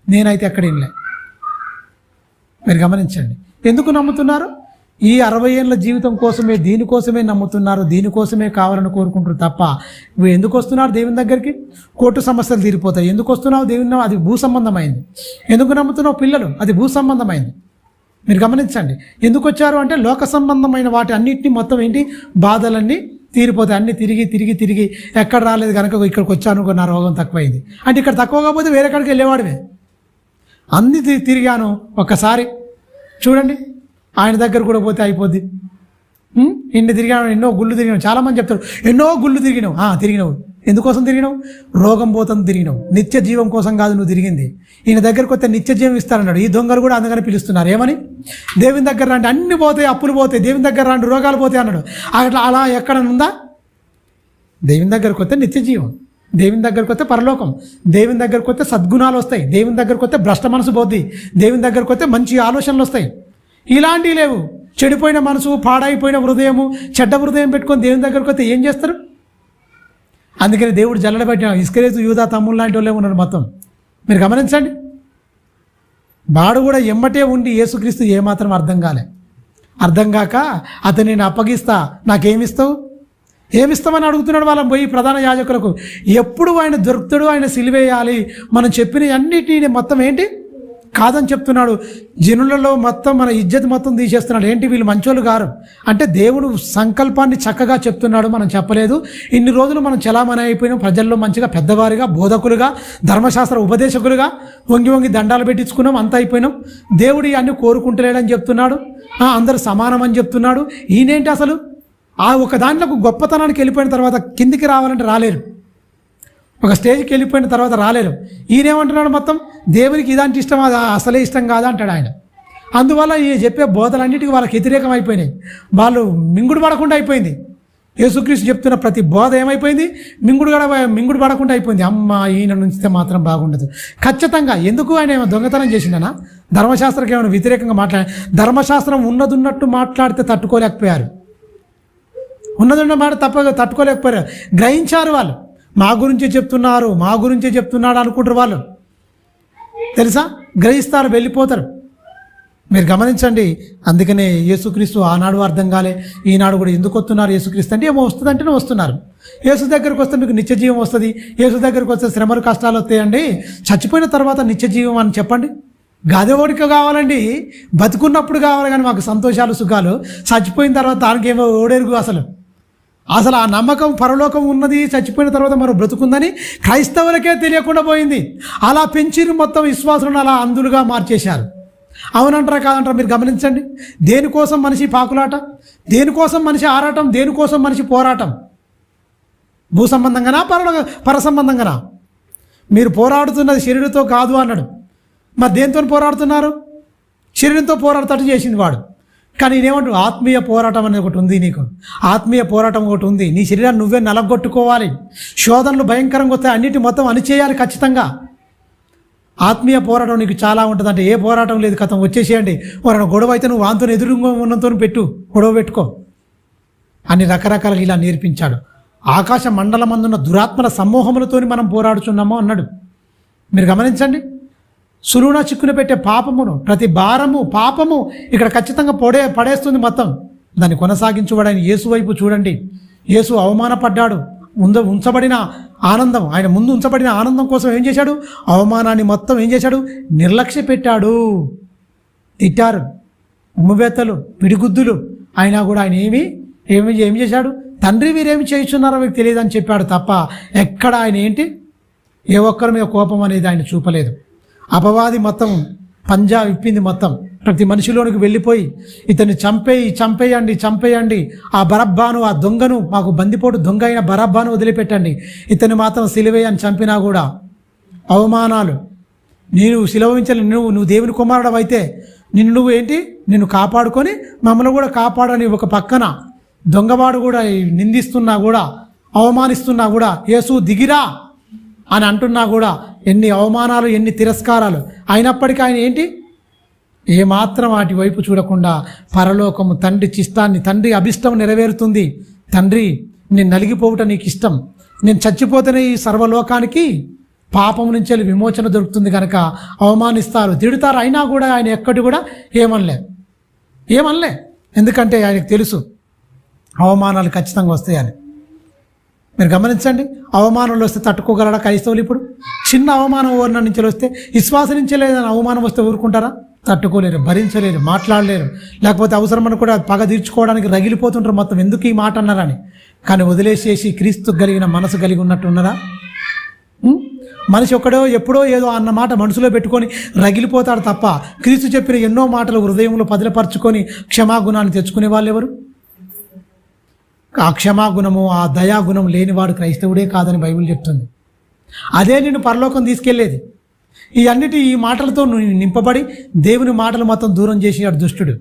నేనైతే ఎక్కడ వినలే. మీరు గమనించండి, ఎందుకు నమ్ముతున్నారు? ఈ 60 ఏళ్ళ జీవితం కోసమే, దీనికోసమే నమ్ముతున్నారు, దీనికోసమే కావాలని కోరుకుంటారు తప్ప నువ్వు ఎందుకు వస్తున్నారు దేవుని దగ్గరికి? కోర్టు సమస్యలు తీరిపోతాయి. ఎందుకు వస్తున్నావు దేవుని? అది భూ సంబంధమైంది. ఎందుకు నమ్ముతున్నావు పిల్లలు? అది భూ సంబంధమైంది. మీరు గమనించండి, ఎందుకు వచ్చారు అంటే లోక సంబంధమైన వాటి అన్నింటినీ మొత్తం ఏంటి, బాధలన్నీ తీరిపోతాయి. అన్నీ తిరిగి తిరిగి తిరిగి ఎక్కడ రాలేదు కనుక ఇక్కడికి వచ్చాను, నా రోగం తక్కువైంది అంటే ఇక్కడ తక్కువ కాకపోతే వేరే కాడికి వెళ్ళేవాడివే. అన్నీ తిరిగాను, ఒక్కసారి చూడండి ఆయన దగ్గర కూడా పోతే అయిపోద్ది. ఇన్ని తిరిగాను, ఎన్నో గుళ్ళు తిరిగినావు. చాలామంది చెప్తారు ఎన్నో గుళ్ళు తిరిగినావు. తిరిగినావు, ఎందుకోసం తిరిగినావు? రోగం పోతుంది తిరిగినావు, నిత్య జీవం కోసం కాదు నువ్వు తిరిగింది. ఈయన దగ్గరకు వస్తే నిత్య జీవం ఇస్తారన్నాడు. ఈ దొంగలు కూడా అందుకని పిలుస్తున్నారు ఏమని? దేవుని దగ్గర రండి, అన్ని పోతాయి, అప్పులు పోతాయి, దేవుని దగ్గర రండి, రోగాలు పోతాయి అన్నాడు. అలా ఎక్కడ ఉందా? దేవుని దగ్గరకు వస్తే నిత్య జీవం, దేవుని దగ్గరకు వస్తే పరలోకం, దేవుని దగ్గరకు వస్తే సద్గుణాలు వస్తాయి, దేవుని దగ్గరకు వస్తే భ్రష్ట మనసు పోద్ది, దేవుని దగ్గరకు వస్తే మంచి ఆలోచనలు వస్తాయి. ఇలాంటివి లేవు. చెడిపోయిన మనసు, పాడైపోయిన హృదయము, చెడ్డ హృదయం పెట్టుకొని దేవుని దగ్గరకు వస్తే ఏం చేస్తారు? అందుకని దేవుడు జల్లడబెట్టిన ఇస్కరియోతు యూదా తమ్ముళ్ళు లాంటి వాళ్ళే ఉన్నారు మొత్తం. మీరు గమనించండి, వాడు కూడా ఎమ్మటే ఉండి యేసుక్రీస్తు ఏమాత్రం అర్థం కాక అతను నేను అప్పగిస్తా, నాకేమిస్తావు, ఏమిస్తామని అడుగుతున్నాడు వాళ్ళని పోయి ప్రధాన యాజకులకు. ఎప్పుడు ఆయన దొరుకుతాడు, ఆయన సిలివేయాలి, మనం చెప్పిన అన్నిటిని మొత్తం ఏంటి కాదని చెప్తున్నాడు. జనులలో మొత్తం మన ఇజ్జత్ మొత్తం తీసేస్తున్నాడు. ఏంటి వీళ్ళు మంచోళ్ళు గారు అంటే దేవుడు సంకల్పాన్ని చక్కగా చెప్తున్నాడు, మనం చెప్పలేదు. ఇన్ని రోజులు మనం చలామణి అయిపోయినాం, ప్రజల్లో మంచిగా పెద్దవారిగా, బోధకులుగా, ధర్మశాస్త్ర ఉపదేశకులుగా వంగి దండాలు పెట్టించుకున్నాం, అంత అయిపోయినాం. దేవుడు ఇవన్నీ కోరుకుంటలేడని చెప్తున్నాడు, అందరూ సమానం అని చెప్తున్నాడు. ఈయనేంటి అసలు ఒక దాంట్లో గొప్పతనానికి వెళ్ళిపోయిన తర్వాత కిందికి రావాలంటే రాలేరు, ఒక స్టేజ్కి వెళ్ళిపోయిన తర్వాత రాలేరు. ఈయనేమంటున్నాడు, మొత్తం దేవునికి ఇదాంటి ఇష్టం, అది అసలే ఇష్టం కాదా అంటాడు ఆయన. అందువల్ల ఈ చెప్పే బోధలన్నిటికీ వాళ్ళకి వ్యతిరేకం అయిపోయినాయి. వాళ్ళు మింగుడు పడకుండా అయిపోయింది. యేసుక్రీస్తు చెప్తున్న ప్రతి బోధ ఏమైపోయింది, మింగుడు పడకుండా అయిపోయింది. అమ్మ ఈయన నుంచితే మాత్రం బాగుండదు. ఖచ్చితంగా ఎందుకు ఆయన ఏమైనా దొంగతనం చేసిందనా? ధర్మశాస్త్రకి ఏమైనా వ్యతిరేకంగా ధర్మశాస్త్రం ఉన్నట్టు మాట్లాడితే తట్టుకోలేకపోయారు, ఉన్నదున్న మాట తట్టుకోలేకపోయారు. గ్రహించారు వాళ్ళు, మా గురించే చెప్తున్నాడు అనుకుంటారు వాళ్ళు. తెలుసా, గ్రహిస్తారు, వెళ్ళిపోతారు. మీరు గమనించండి. అందుకనే యేసుక్రీస్తు ఆనాడు అర్థం కాలే, ఈనాడు కూడా ఎందుకు వస్తున్నారు యేసుక్రీస్తు అంటే ఏమో వస్తుంది అంటేనే వస్తున్నారు. యేసు దగ్గరకు వస్తే మీకు నిత్య జీవం వస్తుంది, యేసు దగ్గరకు వస్తే శ్రమలు కష్టాలు వస్తాయండి. చచ్చిపోయిన తర్వాత నిత్య జీవం అని చెప్పండి. గదోడిక కావాలండి, బతుకున్నప్పుడు కావాలి కానీ మాకు సంతోషాలు సుఖాలు. చచ్చిపోయిన తర్వాత దానికి ఏమో ఓడేరుగు. అసలు ఆ నమ్మకం పరలోకం ఉన్నది, చచ్చిపోయిన తర్వాత మరో బ్రతుకుందని క్రైస్తవులకే తెలియకుండా పోయింది. అలా పెంచిరు, మొత్తం విశ్వాసులను అలా అందులుగా మార్చేశారు. అవునంటారా కాదంటారా? మీరు గమనించండి. దేనికోసం మనిషి పాకులాట, దేనికోసం మనిషి ఆరాటం, దేనికోసం మనిషి పోరాటం? భూ సంబంధంగానా పర సంబంధంగానా? మీరు పోరాడుతున్నది శరీరంతో కాదు అన్నాడు. మరి దేంతో పోరాడుతున్నారు? శరీరంతో పోరాడుతట్టు చేసింది వాడు. కానీ నేనేమంటు ఆత్మీయ పోరాటం అనేది ఒకటి ఉంది, నీకు ఆత్మీయ పోరాటం ఒకటి ఉంది. నీ శరీరాన్ని నువ్వే నలగొట్టుకోవాలి. శోధనలు భయంకరంగా వస్తాయి, అన్నిటి మొత్తం అణిచేయాలి ఖచ్చితంగా. ఆత్మీయ పోరాటం నీకు చాలా ఉంటుంది. అంటే ఏ పోరాటం లేదు, కథం వచ్చేసేయండి. ఎవరైనా గొడవ అయితే నువ్వు వాంతో ఎదురుగా ఉన్నతో గొడవ పెట్టుకో అని రకరకాలుగా ఇలా నేర్పించాడు. ఆకాశ మండలమందున్న దురాత్మల సమూహములతో మనం పోరాడుచున్నాము అన్నాడు. మీరు గమనించండి. సులువున చిక్కున పెట్టే పాపమును, ప్రతి భారము, పాపము ఇక్కడ ఖచ్చితంగా పడేస్తుంది మొత్తం. దాన్ని కొనసాగించువాడైన యేసు వైపు చూడండి. యేసు అవమానపడ్డాడు. ఉంచబడిన ఆనందం, ఆయన ముందు ఉంచబడిన ఆనందం కోసం ఏం చేశాడు? అవమానాన్ని మొత్తం ఏం చేశాడు? నిర్లక్ష్య పెట్టాడు. తిట్టారు, ఉమ్ముబెత్తలు, పిడిగుద్దులు, అయినా కూడా ఆయన ఏం చేశాడు? తండ్రి వీరేమి చేయుచున్నారో మీకు తెలియదని చెప్పాడు తప్ప ఎక్కడ ఆయన ఏ ఒక్కరి మీద కోపం అనేది ఆయన చూపలేదు. అపవాది మొత్తం పంజా విప్పింది, మొత్తం ప్రతి మనిషిలోనికి వెళ్ళిపోయి ఇతన్ని చంపేయండి, ఆ బరబ్బాను, ఆ దొంగను, మాకు బందిపోటు దొంగ అయిన బరబ్బాను వదిలిపెట్టండి, ఇతన్ని మాత్రం సిలువేయని చంపినా కూడా అవమానాలు. నేను సిలువించలే, నువ్వు దేవుని కుమారుడు అయితే నిన్ను కాపాడుకొని మమ్మల్ని కూడా కాపాడని ఒక పక్కన దొంగవాడు కూడా నిందిస్తున్నా కూడా, అవమానిస్తున్నా కూడా, యేసు దిగిరా అని అంటున్నా కూడా, ఎన్ని అవమానాలు, ఎన్ని తిరస్కారాలు అయినప్పటికీ ఆయన ఏమాత్రం వాటి వైపు చూడకుండా పరలోకము తండ్రి చిత్తాన్ని, తండ్రి అభిష్టం నెరవేరుతుంది. తండ్రి, నేను నలిగిపోవుట నీకు ఇష్టం, నేను చచ్చిపోతేనే ఈ సర్వలోకానికి పాపం నుంచి విమోచన దొరుకుతుంది కనుక అవమానిస్తారు, తిడతారు, అయినా కూడా ఆయన ఎక్కడి కూడా ఏమనలే. ఎందుకంటే ఆయనకు తెలుసు అవమానాలు ఖచ్చితంగా వస్తాయని. మీరు గమనించండి, అవమానంలో వస్తే తట్టుకోగలడా క్రైస్తవులు? ఇప్పుడు చిన్న అవమానం ఊరిన నుంచి వస్తే, విశ్వాసం నుంచి లేదని అవమానం వస్తే ఊరుకుంటారా? తట్టుకోలేరు, భరించలేరు, మాట్లాడలేరు. లేకపోతే అవసరమని కూడా పగ తీర్చుకోవడానికి రగిలిపోతుంటారు మొత్తం, ఎందుకు ఈ మాట అన్నారని. కానీ వదిలేసేసి క్రీస్తు కలిగిన మనసు కలిగి ఉన్నట్టున్నారా? మనిషి ఎప్పుడో ఏదో అన్న మాట మనసులో పెట్టుకొని రగిలిపోతాడు తప్ప, క్రీస్తు చెప్పిన ఎన్నో మాటలు హృదయంలో పదిలపరుచుకొని క్షమాగుణాన్ని తెచ్చుకునే వాళ్ళు ఎవరు? ఆ క్షమాగుణము, ఆ దయాగుణం లేనివాడు క్రైస్తవుడే కాదని బైబిల్ చెప్తుంది. అదే నిన్ను పరలోకం తీసుకెళ్లేది. ఈ మాటలతో నింపబడి దేవుని మాటలు మొత్తం దూరం చేసేవాడు దుష్టుడు.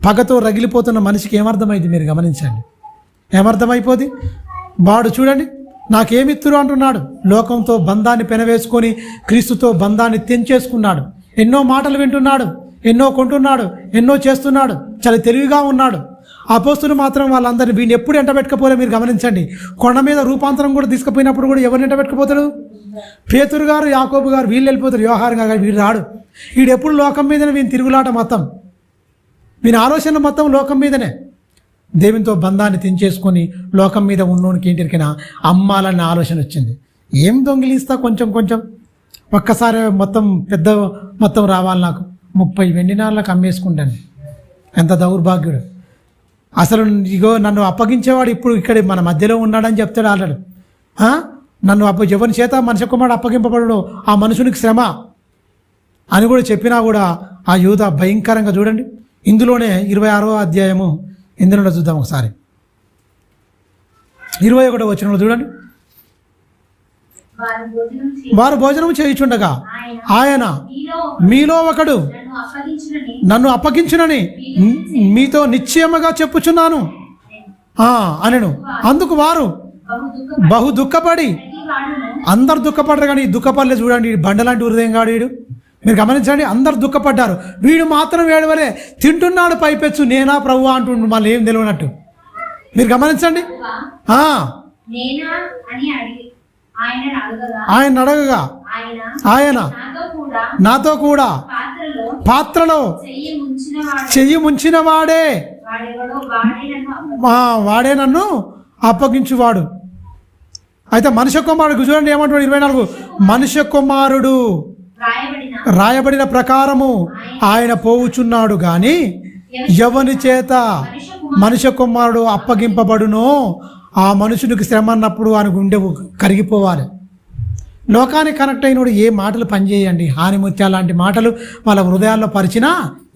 పగతో రగిలిపోతున్న మనిషికి ఏమర్థమైంది? మీరు గమనించండి, ఏమర్థమైపోద్ది? వాడు చూడండి, నాకేమిత్తురు అంటున్నాడు. లోకంతో బంధాన్ని పెనవేసుకొని క్రీస్తుతో బంధాన్ని తెంచేసుకున్నాడు. ఎన్నో మాటలు వింటున్నాడు, ఎన్నో కొంటున్నాడు, ఎన్నో చేస్తున్నాడు, చాలా తెలివిగా ఉన్నాడు. అపోస్తులు మాత్రం వాళ్ళందరినీ వీడిని ఎప్పుడు ఎంటబెట్టకపోలే. మీరు గమనించండి, కొండ మీద రూపాంతరం కూడా తీసుకుపోయినప్పుడు కూడా ఎవరిని ఎంటబెట్టకపోతాడు? పేతురు గారు, యాకోబు గారు, వీళ్ళు వెళ్ళిపోతారు. యోహారు గారు వీడు రాడు. వీడు ఎప్పుడు లోకం మీదనే, వీని తిరుగులాట మొత్తం, వీని ఆలోచన మొత్తం లోకం మీదనే. దేవునితో బంధాన్ని తెంచేసుకొని లోకం మీద ఉన్నోనికి ఏంటికైనా అమ్మాలన్న ఆలోచన వచ్చింది. ఏం దొంగిలిస్తా, కొంచెం ఒక్కసారి మొత్తం రావాలి నాకు, 30 వెండి నాళ్ళకు అమ్మేసుకుంటాను. ఎంత దౌర్భాగ్యుడు అసలు! ఇగో నన్ను అప్పగించేవాడు ఇప్పుడు ఇక్కడ మన మధ్యలో ఉన్నాడని చెప్తాడు ఆల్రెడీ. నన్ను ఎవరి చేత మనిషి కుమారుడు అప్పగింపబడడు, ఆ మనుషునికి శ్రమ అని కూడా చెప్పినా కూడా ఆ యూద భయంకరంగా చూడండి. ఇందులోనే 26వ అధ్యాయము, ఇందులో చూద్దాం ఒకసారి. 21వ వచనంలో చూడండి. వారు భోజనం చేయుచుండగా ఆయన, మీలో ఒకడు నన్ను అప్పగించునని మీతో నిశ్చయముగా చెప్పుచున్నాను అనెను. అందుకు వారు బహు దుఃఖపడి, అందరు దుఃఖపడ్డారు కానీ దుఃఖపడలేదు. చూడండి, బండలాంటి హృదయం కాడు వీడు. మీరు గమనించండి, అందరు దుఃఖపడ్డారు, వీడు మాత్రం ఏడవలే. తింటున్నాడు పైపెచ్చు, నేనా ప్రభువా అంటుండు, మళ్ళీ ఏం తెలియనట్టు. మీరు గమనించండి. ఆయన అడగగా ఆయన నాతో కూడా పాత్రలో చెయ్యి ముంచిన వాడే నన్ను అప్పగించువాడు. అయితే మనుష్య కుమారుడు చూడండి ఏమంటాడు 24, మనుష్య కుమారుడు రాయబడిన ప్రకారము ఆయన పోవుచున్నాడు గాని ఎవని చేత మనుష్య కుమారుడు అప్పగింపబడునో ఆ మనుషునికి శ్రమ అన్నప్పుడు ఆయన గుండె కరిగిపోవాలి. లోకానికి కనెక్ట్ అయినప్పుడు ఏ మాటలు పనిచేయండి, హానిముత్యాలు లాంటి మాటలు వాళ్ళ హృదయాల్లో పరిచినా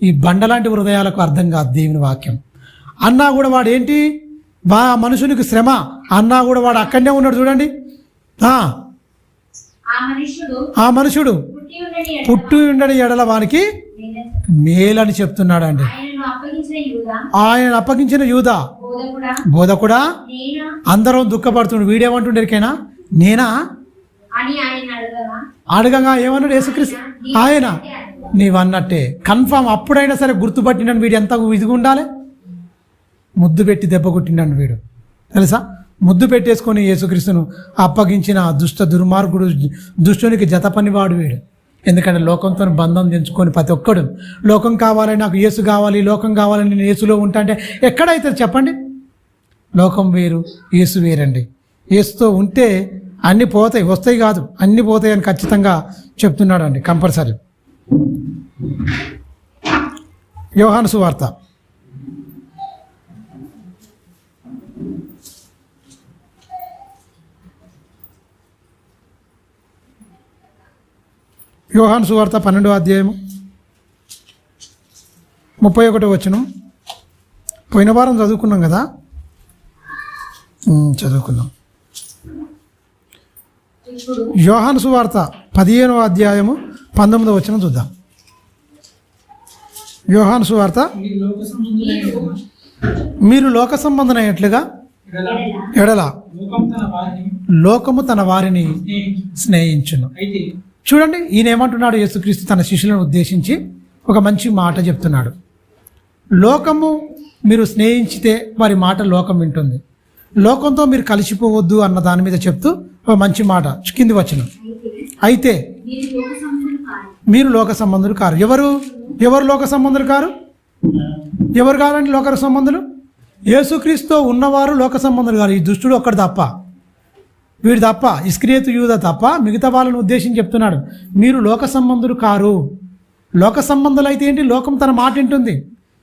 ఈ బండలాంటి హృదయాలకు అర్థం కాదు దేవుని వాక్యం. అన్నా కూడా వాడు మనుషునికి శ్రమ అన్నా కూడా వాడు అక్కడనే ఉన్నాడు. చూడండి, ఆ మనుషుడు పుట్టి ఉండని ఎడల వానికి మేలని చెప్తున్నాడు అండి. ఆయన అప్పగించిన యూదా బోధకుడా, అందరం దుఃఖపడుతున్నాడు. వీడేమంటుండేకైనా నేనా అడగగా ఏమన్నాడు యేసుక్రీస్తు, ఆయన నీవన్నట్టే కన్ఫామ్. అప్పుడైనా సరే గుర్తుపట్టినాను వీడు ఎంత ఇదిగా ఉండాలి. ముద్దు పెట్టి దెబ్బ కొట్టినాడు వీడు, తెలుసా? ముద్దు పెట్టేసుకొని యేసుక్రీస్తును అప్పగించిన దుష్ట దుర్మార్గుడు, దుష్టునికి జత పనివాడు వీడు. ఎందుకంటే లోకంతో బంధం తెంచుకొని ప్రతి ఒక్కడు లోకం కావాలి, నాకు యేసు కావాలి, లోకం కావాలి, నేను యేసులో ఉంటా అంటే ఎక్కడైతే చెప్పండి? లోకం వేరు, యేసు వేరండి. యేసుతో ఉంటే అన్నీ పోతాయి, వస్తాయి కాదు, అన్నీ పోతాయి అని ఖచ్చితంగా చెప్తున్నాడు అండి, కంపల్సరీ. యోహాను సువార్త 12వ అధ్యాయము 31వ వచనం. పోయిన వారం చదువుకున్నాం కదా, చదువుకున్నాం. యోహాను సువార్త 15వ అధ్యాయము 19వ వచనం చూద్దాం. యోహాను సువార్త, మీరు లోక సంబంధమైనట్లుగా ఎడల లోకము తన వారిని స్నేహించును. చూడండి, ఈయన ఏమంటున్నాడు? యేసుక్రీస్తు తన శిష్యులను ఉద్దేశించి ఒక మంచి మాట చెప్తున్నాడు. లోకము మీరు స్నేహించితే వారి మాట లోకం వింటుంది, లోకంతో మీరు కలిసిపోవద్దు అన్న దాని మీద చెప్తూ ఒక మంచి మాట కింది వచనం. అయితే మీరు లోక సంబంధులు కారు. ఎవరు లోక సంబంధులు కారు? ఎవరు కాదండి లోక సంబంధులు? యేసుక్రీస్తుతో ఉన్నవారు లోక సంబంధులు కారు. ఈ దుష్టుడు ఒక్కడు తప్ప, వీడు తప్ప, ఇస్కరియోతు యూదా తప్ప మిగతా వాళ్ళని ఉద్దేశించి చెప్తున్నాడు, మీరు లోక సంబంధులు కారు. లోక సంబంధులు అయితే ఏంటి? లోకం తన మాట వింటుంది.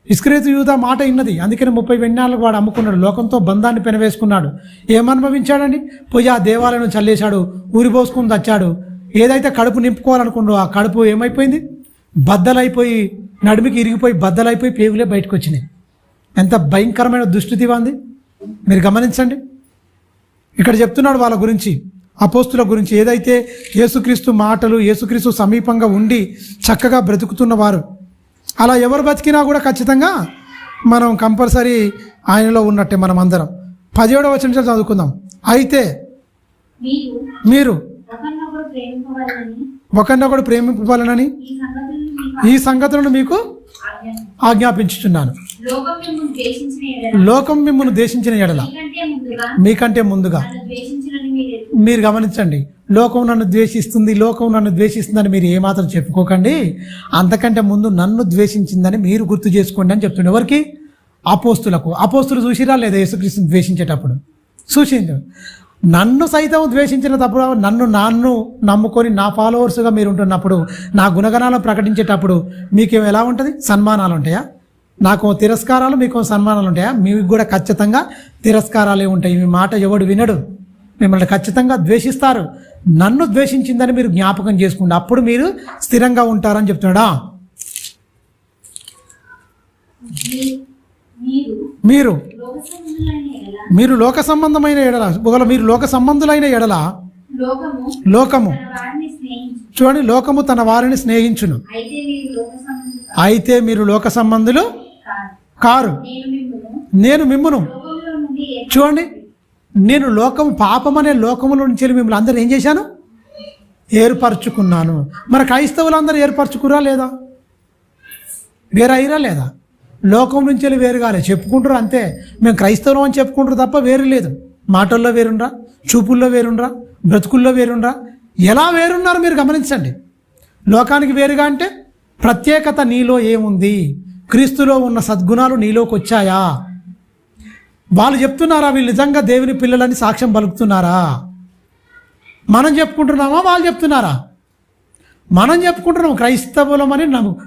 ఇస్కరియోతు యూదా మాట విన్నది, అందుకని 30 వెన్నాళ్ళకు వాడు అమ్ముకున్నాడు, లోకంతో బంధాన్ని పెనవేసుకున్నాడు. ఏమనుభవించాడండి? పోయి ఆ దేవాలయం చల్లేశాడు, ఊరిపోసుకుని తెచ్చాడు. ఏదైతే కడుపు నింపుకోవాలనుకున్నాడో ఆ కడుపు ఏమైపోయింది? బద్దలైపోయి, నడుమికి ఇరిగిపోయి బద్దలైపోయి పేగులే బయటకు వచ్చినాయి. ఎంత భయంకరమైన దుస్థితి ఉంది మీరు గమనించండి. ఇక్కడ చెప్తున్నాడు వాళ్ళ గురించి, అపోస్తుల గురించి. ఏదైతే యేసుక్రీస్తు మాటలు, యేసుక్రీస్తు సమీపంగా ఉండి చక్కగా బ్రతుకుతున్నవారు, అలా ఎవరు బతికినా కూడా ఖచ్చితంగా మనం కంపల్సరీ ఆయనలో ఉన్నట్టే మనం అందరం. 17వ వచనం చదువుకుందాం. అయితే మీరు ఒకరినొకడు ప్రేమింపవాలనని ఈ సంగతులను మీకు ఆజ్ఞాపించుచున్నాను. లోకం మిమ్మల్ని ద్వేషించిన ఎడల, మీకంటే ముందుగా మీరు గమనించండి, లోకం నన్ను ద్వేషిస్తుంది, లోకం నన్ను ద్వేషిస్తుందని మీరు ఏమాత్రం చెప్పుకోకండి, అంతకంటే ముందు నన్ను ద్వేషించిందని మీరు గుర్తు చేసుకోండి అని చెప్తుండే. ఎవరికి? అపోస్తులకు. అపోస్తులు చూసిరా లేదా యేసుక్రీస్తుని ద్వేషించేటప్పుడు? చూసింది. నన్ను సైతం ద్వేషించినప్పుడు, నన్ను నమ్ముకొని నా ఫాలోవర్స్గా మీరు ఉంటున్నప్పుడు, నా గుణగణాలను ప్రకటించేటప్పుడు మీకేమో ఎలా ఉంటుంది? సన్మానాలు ఉంటాయా? నాకు తిరస్కారాలు, మీకు సన్మానాలు ఉంటాయా? మీకు కూడా ఖచ్చితంగా తిరస్కారాలే ఉంటాయి. మీ మాట ఎవడు వినడు, మిమ్మల్ని ఖచ్చితంగా ద్వేషిస్తారు. నన్ను ద్వేషించిందని మీరు జ్ఞాపకం చేసుకోండి, అప్పుడు మీరు స్థిరంగా ఉంటారని చెప్తున్నాడా? మీరు లోక సంబంధమైన ఎడల, ఒకవేళ మీరు లోక సంబంధులైన ఎడల, లోకము చూడండి, లోకము తన వారిని స్నేహించును. అయితే మీరు లోక సంబంధులు కారు, నేను మిమ్మును. చూడండి, నేను లోకము, పాపం అనే లోకముల నుంచి మిమ్మల్ని అందరూ ఏం చేశాను? ఏర్పరచుకున్నాను. మరి క్రైస్తవులు అందరూ ఏర్పరచుకురా లేదా? వేరైరా లేదా? లోకం నుంచి వెళ్ళి వేరు కాలే, చెప్పుకుంటారు అంతే. మేము క్రైస్తవం అని చెప్పుకుంటారు తప్ప వేరు లేదు. మాటల్లో వేరుండ్రా, చూపుల్లో వేరుండ్రా, బ్రతుకుల్లో వేరుండ్రా. ఎలా వేరున్నారు మీరు గమనించండి. లోకానికి వేరుగా అంటే ప్రత్యేకత నీలో ఏముంది? క్రీస్తులో ఉన్న సద్గుణాలు నీలోకి వచ్చాయా? వాళ్ళు చెప్తున్నారా వీళ్ళు నిజంగా దేవుని పిల్లలని సాక్ష్యం పలుకుతున్నారా? మనం చెప్పుకుంటున్నామా? వాళ్ళు చెప్తున్నారా? మనం చెప్పుకుంటున్నాం క్రైస్తవులమని,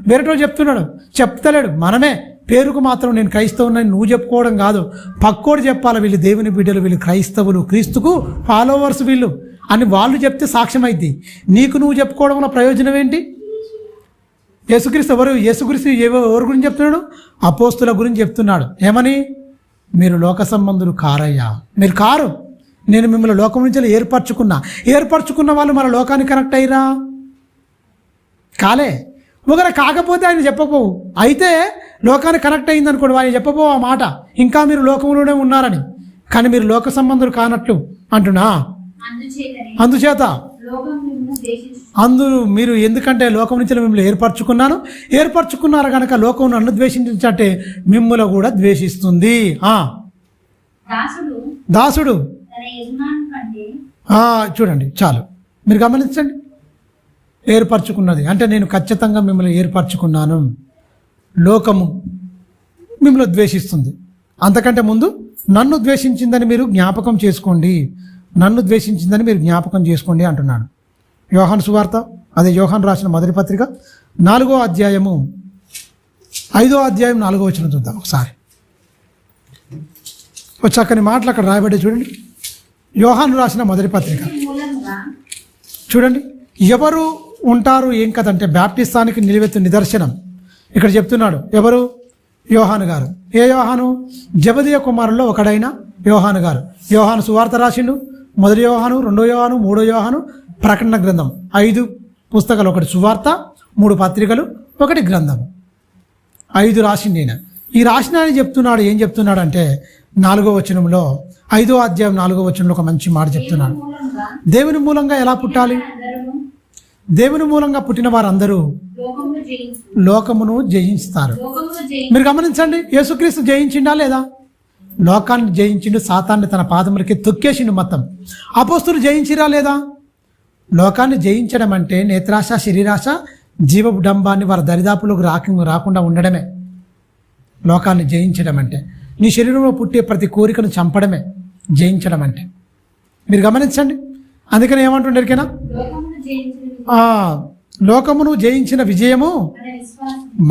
వేరేటో చెప్తున్నాడు, చెప్తలేడు. మనమే పేరుకు మాత్రం నేను క్రైస్తవునని నువ్వు చెప్పుకోవడం కాదు, పక్కోడు చెప్పాలి వీళ్ళు దేవుని బిడ్డలు, వీళ్ళు క్రైస్తవులు, క్రీస్తుకు ఫాలోవర్స్ వీళ్ళు అని వాళ్ళు చెప్తే సాక్ష్యం అయింది. నీకు నువ్వు చెప్పుకోవడం వల్ల ప్రయోజనం ఏంటి? యేసుక్రీస్తు ఎవరు? యేసుక్రీస్తు ఎవరి గురించి చెప్తున్నాడు? అపోస్తుల గురించి చెప్తున్నాడు. ఏమని? మీరు లోక సంబంధులు కారయ్యా, మీరు కారు, నేను మిమ్మల్ని లోకం నుంచి ఏర్పరచుకున్న వాళ్ళు మన లోకానికి కనెక్ట్ అయ్యిరా? కాలే. ఒకవేళ కాకపోతే ఆయన చెప్పకపోవు, అయితే లోకానికి కనెక్ట్ అయింది అనుకోండి, ఆయన చెప్పబో ఆ మాట, ఇంకా మీరు లోకంలోనే ఉన్నారని. కానీ మీరు లోక సంబంధులు కానట్లు అంటున్నా. అందుచేత మీరు ఎందుకంటే లోకం నుంచి మిమ్మల్ని ఏర్పరచుకున్నారు కనుక లోకం నన్ను ద్వేషించే మిమ్మల్ని కూడా ద్వేషిస్తుంది. దాసుడు చూడండి, చాలు మీరు గమనించండి. ఏర్పరచుకున్నది అంటే నేను ఖచ్చితంగా మిమ్మల్ని ఏర్పరచుకున్నాను. లోకము మిమ్మల్ని ద్వేషిస్తుంది. అంతకంటే ముందు నన్ను ద్వేషించిందని మీరు జ్ఞాపకం చేసుకోండి, నన్ను ద్వేషించిందని మీరు జ్ఞాపకం చేసుకోండి అంటున్నాడు. యోహాను సువార్త, అదే యోహాను రాసిన మొదటి పత్రిక 4వ అధ్యాయము 5వ అధ్యాయం 4వ వచనం చూద్దాం ఒకసారి. ఒక చక్కని మాటలు అక్కడ రాయబడ్డే చూడండి. యోహాను రాసిన మొదటి పత్రిక చూడండి. ఎవరు ఉంటారు ఏం కదంటే బ్యాప్టిస్తానికి నిలువెత్తు నిదర్శనం ఇక్కడ చెప్తున్నాడు. ఎవరు? యోహాను గారు. ఏ యోహాను? జబదీయ కుమారుల్లో ఒకడైన యోహాను గారు. యోహాను సువార్త రాసిండు. మొదటి యోహాను, 2వ యోహాను, 3వ యోహాను, ప్రకటన గ్రంథం, 5 పుస్తకాలు, 1 సువార్త, 3 పత్రికలు, 1 గ్రంథం, 5 రాసింది ఈయన. ఈ రాసిన ఆయన చెప్తున్నాడు. ఏం చెప్తున్నాడు అంటే 4వ వచనంలో, 5వ అధ్యాయం 4వ వచనంలో ఒక మంచి మాట చెప్తున్నాడు. దేవుని మూలంగా ఎలా పుట్టాలి? దేవుని మూలంగా పుట్టిన వారందరూ లోకమును జయిస్తారు. మీరు గమనించండి, యేసుక్రీస్తు జయించిండా లేదా? లోకాన్ని జయించిండు, సాతాన్ని తన పాదములకి తొక్కేసిండు మొత్తం. అపోస్తులు జయించిరా లేదా? లోకాన్ని జయించడం అంటే నేత్రాశ, శరీరాశ, జీవడంబాన్ని వారి దరిదాపులకు రాకుండా ఉండడమే లోకాన్ని జయించడం అంటే. నీ శరీరంలో పుట్టే ప్రతి కోరికను చంపడమే జయించడం అంటే. మీరు గమనించండి. అందుకని ఏమంటుండే ఎరికేనా? లోకమును జయించిన విజయము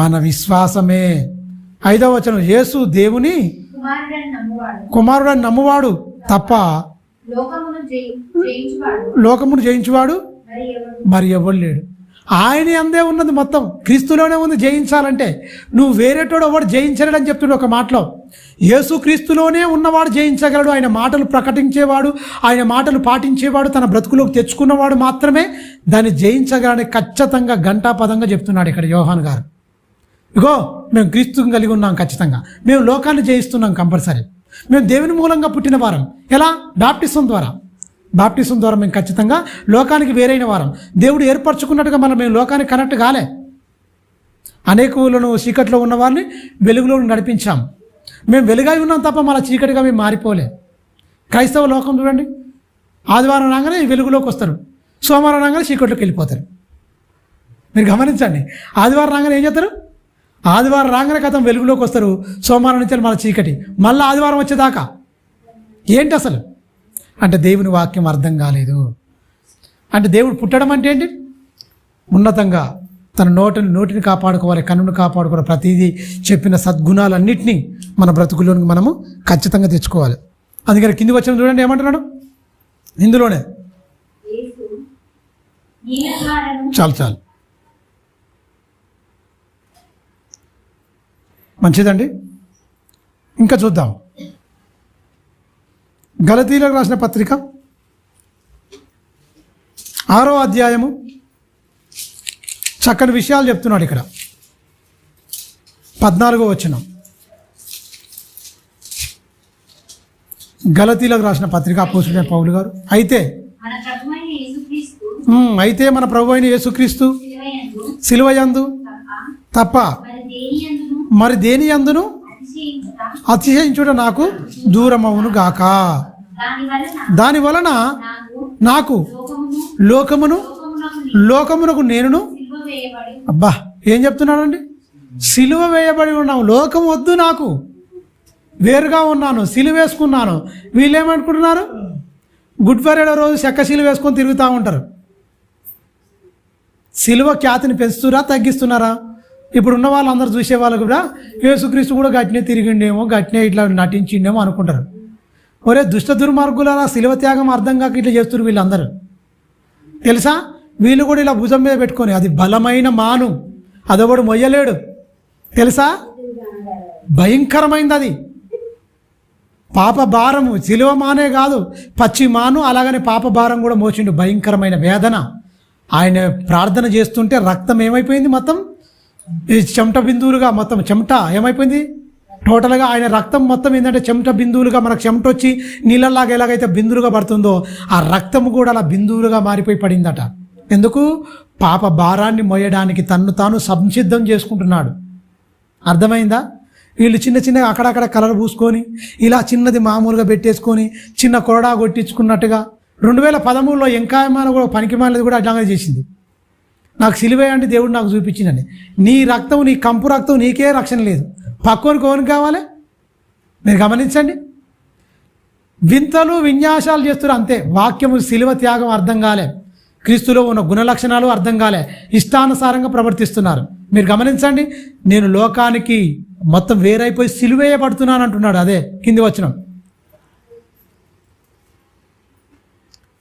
మన విశ్వాసమే. 5వ వచనం, యేసు దేవుని కుమారుడని నమ్మువాడు తప్ప లోకమును జయించువాడు మరి ఎవరు లేడు. ఆయన అందే ఉన్నది, మొత్తం క్రీస్తులోనే ఉంది జయించాలంటే. నువ్వు వేరేటోడు ఎవడు జయించలేడని చెప్తున్నాడు ఒక మాటలో. యేసు క్రీస్తులోనే ఉన్నవాడు జయించగలడు. ఆయన మాటలు ప్రకటించేవాడు, ఆయన మాటలు పాటించేవాడు, తన బ్రతుకులోకి తెచ్చుకున్నవాడు మాత్రమే దాన్ని జయించగలని ఖచ్చితంగా ఘంటాపదంగా చెప్తున్నాడు ఇక్కడ యోహాను గారు. ఇగో మేము క్రీస్తుని కలిగి ఉన్నాం, ఖచ్చితంగా మేము లోకాన్ని జయిస్తున్నాం కంపల్సరీ. మేము దేవుని మూలంగా పుట్టిన వారం. ఎలా? బాప్టిజం ద్వారా. బాప్టిజం ద్వారా మేము ఖచ్చితంగా లోకానికి వేరైన వారం. దేవుడు ఏర్పరచుకున్నట్టుగా మేము లోకానికి కనెక్ట్ కాలే. అనేకులను చీకట్లో ఉన్న వారిని వెలుగులో నడిపించాం. మేము వెలుగై ఉన్నాం తప్ప మన చీకటిగా మేము మారిపోలే. క్రైస్తవ లోకం చూడండి, ఆదివారం రాగానే వెలుగులోకి వస్తారు, సోమవారం రాగానే చీకట్లోకి వెళ్ళిపోతారు. మీరు గమనించండి, ఆదివారం రాగానే ఏం చేస్తారు? ఆదివారం రాగానే కథం వెలుగులోకి వస్తారు, సోమవారం నుంచి మన చీకటి, మళ్ళీ ఆదివారం వచ్చేదాకా ఏంటి అసలు? అంటే దేవుని వాక్యం అర్థం కాలేదు. అంటే దేవుడు పుట్టడం అంటే ఏంటి? ఉన్నతంగా తన నోటిని కాపాడుకోవాలి, కన్నును కాపాడుకోవాలి. ప్రతిదీ చెప్పిన సద్గుణాలన్నింటినీ మన బ్రతుకుల్లోనికి మనము ఖచ్చితంగా తెచ్చుకోవాలి. అందుకని కింది వచ్చిన చూడండి ఏమంటున్నాడు ఇందులోనే. చాలు మంచిదండి. ఇంకా చూద్దాం. గలతీయులకు రాసిన పత్రిక 6వ అధ్యాయము చక్కని విషయాలు చెప్తున్నాడు ఇక్కడ. 14వ వచనం. గలతీయులకు రాసిన పత్రిక అపోస్తలుడైన పౌలు గారు, అయితే మన ప్రభు అయిన యేసుక్రీస్తు సిలువయందు తప్ప మరి దేని యందును అతిశయించుట నాకు దూరమవును గాక. దాని వలన నాకు లోకమునకు నేనును. అబ్బా, ఏం చెప్తున్నాడండి? సిలువ వేయబడి ఉన్నావు, లోకం వద్దు, నాకు వేరుగా ఉన్నాను, సిలువ వేసుకున్నాను. వీళ్ళు ఏమనుకుంటున్నారు? గుడ్ ఫ్రైడే రోజు చెక్క సిలువ వేసుకొని తిరుగుతూ ఉంటారు. సిలువ ఖ్యాతిని పెంచుతురా తగ్గిస్తున్నారా? ఇప్పుడు ఉన్న వాళ్ళందరూ చూసేవాళ్ళు కూడా యేసుక్రీస్తు కూడా గట్టినే తిరిగిండేమో, గట్టినే ఇట్లా నటించిండేమో అనుకుంటారు. ఒరే దుష్ట దుర్మార్గులారా, సిలువ త్యాగం అర్థం కాక ఇట్లా చేస్తున్నారు వీళ్ళందరూ. తెలుసా? వీళ్ళు కూడా ఇలా భుజం మీద పెట్టుకొని, అది బలమైన మాను, అదొకడు మొయ్యలేడు. తెలుసా? భయంకరమైంది అది. పాప భారము, సిలువ మానే కాదు, పచ్చి మాను, అలాగనే పాప భారం కూడా మోచిండు. భయంకరమైన వేదన. ఆయన ప్రార్థన చేస్తుంటే రక్తం ఏమైపోయింది? మొత్తం చెమట బిందువులుగా, మొత్తం చెమట ఏమైపోయింది టోటల్గా. ఆయన రక్తం మొత్తం ఏంటంటే చెమట బిందువులుగా, మనకు చెమట వచ్చి నీళ్ళలాగా ఎలాగైతే బిందువులుగా పడుతుందో ఆ రక్తం కూడా అలా బిందువులుగా మారిపోయి పడిందట. ఎందుకు? పాప భారాన్ని మోయడానికి తన్ను తాను సంసిద్ధం చేసుకుంటున్నాడు. అర్థమైందా? వీళ్ళు చిన్నగా అక్కడక్కడ కలర్ పూసుకొని ఇలా చిన్నది మామూలుగా పెట్టేసుకొని చిన్న కొరడా కొట్టించుకున్నట్టుగా 2013లో ఎంకాయమాన కూడా పనికిమాలినది కూడా అట్లాగే చేసింది. నాకు సిలువే అంటే దేవుడు నాకు చూపించిందని. నీ రక్తం, నీ కంపు రక్తం నీకే రక్షణ లేదు, పక్కోనికి ఓనికి కావాలి. మీరు గమనించండి, వింతలు విన్యాసాలు చేస్తారు అంతే. వాక్యము సిలువ త్యాగం అర్థం కాలే, క్రీస్తులో ఉన్న గుణలక్షణాలు అర్థం కాలే, ఇష్టానుసారంగా ప్రవర్తిస్తున్నారు. మీరు గమనించండి, నేను లోకానికి మొత్తం వేరైపోయి సిలువేయబడుతున్నాను అంటున్నాడు. అదే కింది వచనం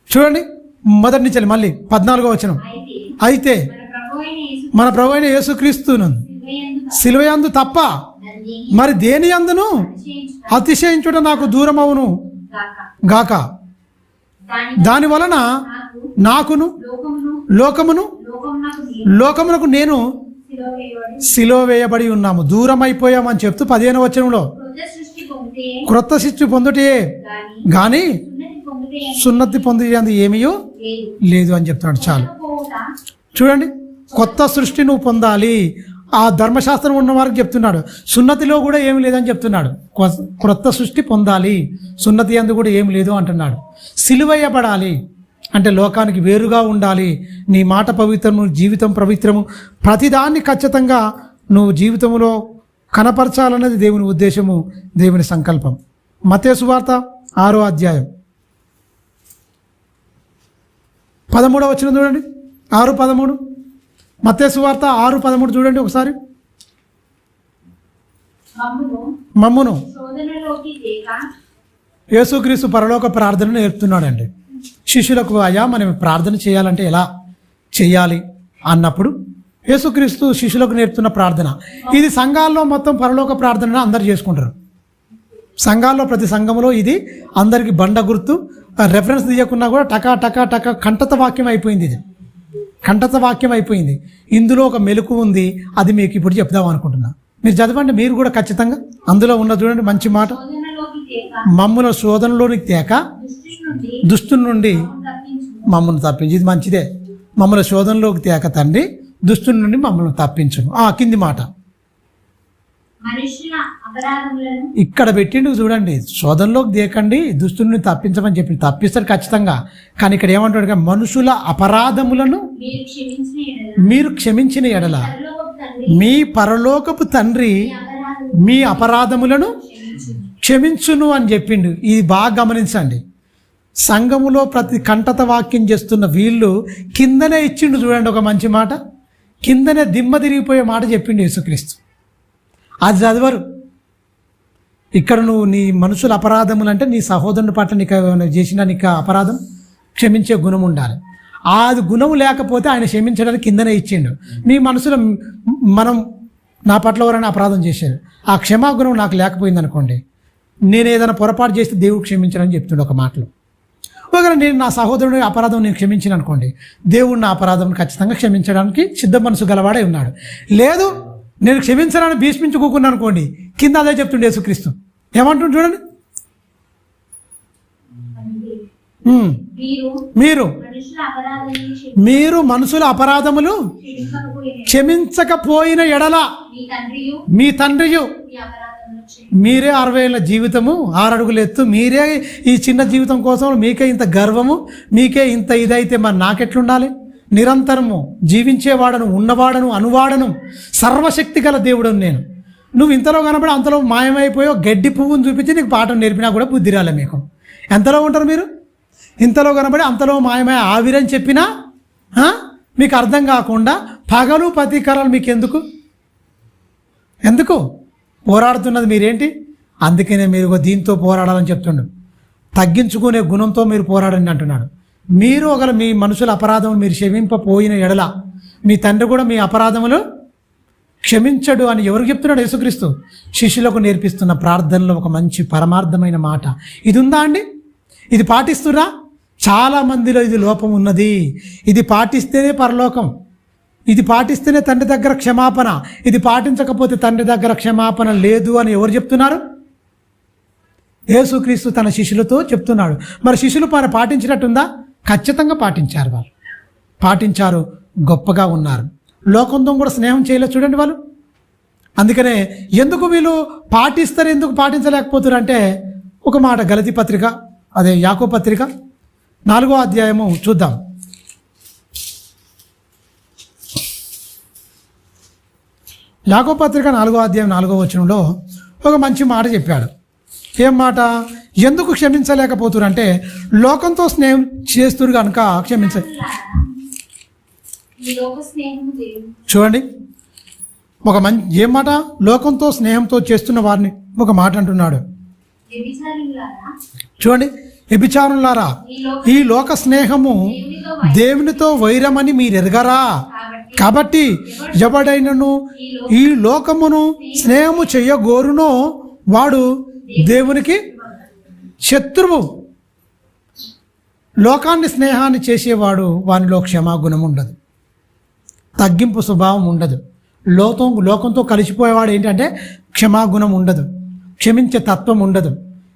చూడండి, మొదటి నుంచి మళ్ళీ 14వ వచనం. అయితే మన ప్రభు అయిన యేసుక్రీస్తును సిలువయందు తప్ప మరి దేని అందును అతిశయించుట నాకు దూరమవును గాక. దాని వలన నాకును లోకమునకు నేను సిలువ వేయబడి ఉన్నాము, దూరం అయిపోయామని చెప్తూ 15వ వచనంలో క్రొత్త సృష్టి పొందుటే గాని సున్నతి పొందేది ఏమీ లేదు అని చెప్తున్నాడు. చాలు చూడండి, కొత్త సృష్టి నువ్వు పొందాలి. ఆ ధర్మశాస్త్రం ఉన్న వారికి చెప్తున్నాడు, సున్నతిలో కూడా ఏమి లేదని చెప్తున్నాడు. క్రొత్త సృష్టి పొందాలి, సున్నతి అందు కూడా ఏమి లేదు అంటున్నాడు. సిలువయ్యబడాలి అంటే లోకానికి వేరుగా ఉండాలి. నీ మాట పవిత్రము, జీవితం పవిత్రము, ప్రతిదాన్ని ఖచ్చితంగా నువ్వు జీవితంలో కనపరచాలన్నది దేవుని ఉద్దేశము, దేవుని సంకల్పం. మత్తయి సువార్త 6వ అధ్యాయం 13వ వచనం చూడండి. 6:13 మత్తయి సువార్త 6:13 చూడండి ఒకసారి. మమ్మును యేసుక్రీస్తు పరలోక ప్రార్థన నేర్పుతున్నాడండి శిష్యులకు. అయ్యా మనం ప్రార్థన చేయాలంటే ఎలా చేయాలి అన్నప్పుడు యేసుక్రీస్తు శిష్యులకు నేర్పుతున్న ప్రార్థన ఇది. సంఘాల్లో మొత్తం పరలోక ప్రార్థన అందరు చేసుకుంటారు. సంఘాల్లో ప్రతి సంఘంలో ఇది అందరికి బండ గుర్తు, రెఫరెన్స్ తీయకున్నా కూడా టకా టకా టకా కంఠత వాక్యం అయిపోయింది. ఇది కంఠత వాక్యం అయిపోయింది. ఇందులో ఒక మెలకు ఉంది, అది మీకు ఇప్పుడు చెప్దాం అనుకుంటున్నా. మీరు చదవండి, మీరు కూడా ఖచ్చితంగా అందులో ఉన్న చూడండి మంచి మాట. మమ్ముల శోధనలోనికి తేక దుష్టుని నుండి మమ్మల్ని తప్పించు. ఇది మంచిదే. మమ్మల్ని శోధనలోకి తేక తండ్రి, దుష్టుని నుండి మమ్మల్ని తప్పించును. కింది మాట ఇక్కడ పెట్టిండు చూడండి, శోధనలోకి దేకండి, దుష్టుని తప్పించమని చెప్పి తప్పిస్తాడు ఖచ్చితంగా. కానీ ఇక్కడ ఏమంటాడు, మనుషుల అపరాధములను మీరు క్షమించిన ఎడల మీ పరలోకపు తండ్రి మీ అపరాధములను క్షమించును అని చెప్పిండు. ఇది బాగా గమనించండి. సంఘములో ప్రతి కంఠత వాక్యం చేస్తున్న వీళ్ళు కిందనే ఇచ్చిండు చూడండి ఒక మంచి మాట, కిందనే దిమ్మ తిరిగిపోయే మాట చెప్పిండు యేసుక్రీస్తు. అది చదవరు. ఇక్కడ నువ్వు నీ మనుషుల అపరాధములు అంటే నీ సహోదరుని పట్ల నీకు చేసిన నీకు అపరాధం క్షమించే గుణం ఉండాలి. ఆ గుణం లేకపోతే ఆయన క్షమించడానికి కిందనే ఇచ్చిండు. మీ మనసులో మనం నా పట్ల ఎవరైనా అపరాధం చేశారు, ఆ క్షమాగుణం నాకు లేకపోయింది అనుకోండి, నేను ఏదైనా పొరపాటు చేస్తే దేవుడు క్షమించడని చెప్తుండే ఒక మాటలో. ఒకవేళ నేను నా సహోదరుని అపరాధం నేను క్షమించిన అనుకోండి, దేవుడు నా అపరాధం ఖచ్చితంగా క్షమించడానికి సిద్ధ మనసు గలవాడే ఉన్నాడు. లేదు నేను క్షమించడానికి భీష్మించుకోకున్నాను అనుకోండి, కింద అదే చెప్తుండే యేసుక్రీస్తు. ఏమంటుండే చూడండి, మీరు మనుషుల అపరాధములు క్షమించకపోయిన ఎడల మీ తండ్రియు. మీరే 60 ఏళ్ళ జీవితము, 6 అడుగులు ఎత్తు, మీరే ఈ చిన్న జీవితం కోసం మీకే ఇంత గర్వము, మీకే ఇంత ఇదైతే మరి నాకెట్లుండాలి? నిరంతరము జీవించేవాడను, ఉన్నవాడను, అనువాడను, సర్వశక్తి గల దేవుడను నేను. నువ్వు ఇంతలో కనబడి అంతలో మాయమైపోయో గడ్డి పువ్వును చూపించి నీకు పాఠం నేర్పినా కూడా బుద్ధి రాలే మీకు. ఎంతలో ఉంటారు మీరు? ఇంతలో కనబడి అంతలో మాయమై ఆవిరని చెప్పినా మీకు అర్థం కాకుండా పగలు ప్రతీకారాలు మీకు ఎందుకు పోరాడుతున్నది మీరేంటి? అందుకనే మీరు దీంతో పోరాడాలని చెప్తుండు. తగ్గించుకునే గుణంతో మీరు పోరాడండి అంటున్నాడు. మీరు ఒకవేళ మీ మనుషుల అపరాధం మీరు క్షమింపపోయిన ఎడల మీ తండ్రి కూడా మీ అపరాధములు క్షమించడు అని ఎవరికి చెప్తున్నాడు? యేసుక్రీస్తు శిష్యులకు నేర్పిస్తున్న ప్రార్థనలో ఒక మంచి పరమార్థమైన మాట ఇది ఉందా అండి? ఇది పాటిస్తురా? చాలా మందిలో ఇది లోపం ఉన్నది. ఇది పాటిస్తేనే పరలోకం, ఇది పాటిస్తేనే తండ్రి దగ్గర క్షమాపణ, ఇది పాటించకపోతే తండ్రి దగ్గర క్షమాపణ లేదు అని ఎవరు చెప్తున్నారు? యేసుక్రీస్తు తన శిష్యులతో చెప్తున్నాడు. మరి శిష్యులు పాటించినట్టుందా? ఖచ్చితంగా పాటించారు. వాళ్ళు పాటించారు, గొప్పగా ఉన్నారు. లోకంతో కూడా స్నేహం చేయలేదు చూడండి వాళ్ళు. అందుకనే ఎందుకు వీళ్ళు పాటిస్తారు, ఎందుకు పాటించలేకపోతారు అంటే ఒక మాట గలతీ పత్రిక, అదే యాకోబు పత్రిక 4వ అధ్యాయము చూద్దాం. యాకోబు పత్రిక 4వ అధ్యాయం 4వ వచనంలో ఒక మంచి మాట చెప్పాడు. ఏం మాట? ఎందుకు క్షమించలేకపోతురంటే లోకంతో స్నేహం చేస్తురు కనుక క్షమించ. చూడండి, ఒక మంచి ఏం మాట? లోకంతో స్నేహంతో చేస్తున్న వారిని ఒక మాట అంటున్నాడు. చూడండి, వ్యభిచారులారా, ఈ లోక స్నేహము దేవునితో వైరమని మీరు ఎరగరా? కాబట్టి ఎవడైనను ఈ లోకమును స్నేహము చెయ్యగోరునో వాడు దేవునికి శత్రువు. లోకాన్ని స్నేహాన్ని చేసేవాడు వానిలో క్షమాగుణం ఉండదు, తగ్గింపు స్వభావం ఉండదు. లోకంతో కలిసిపోయేవాడు ఏంటంటే క్షమాగుణం ఉండదు, క్షమించే తత్వం ఉండదు.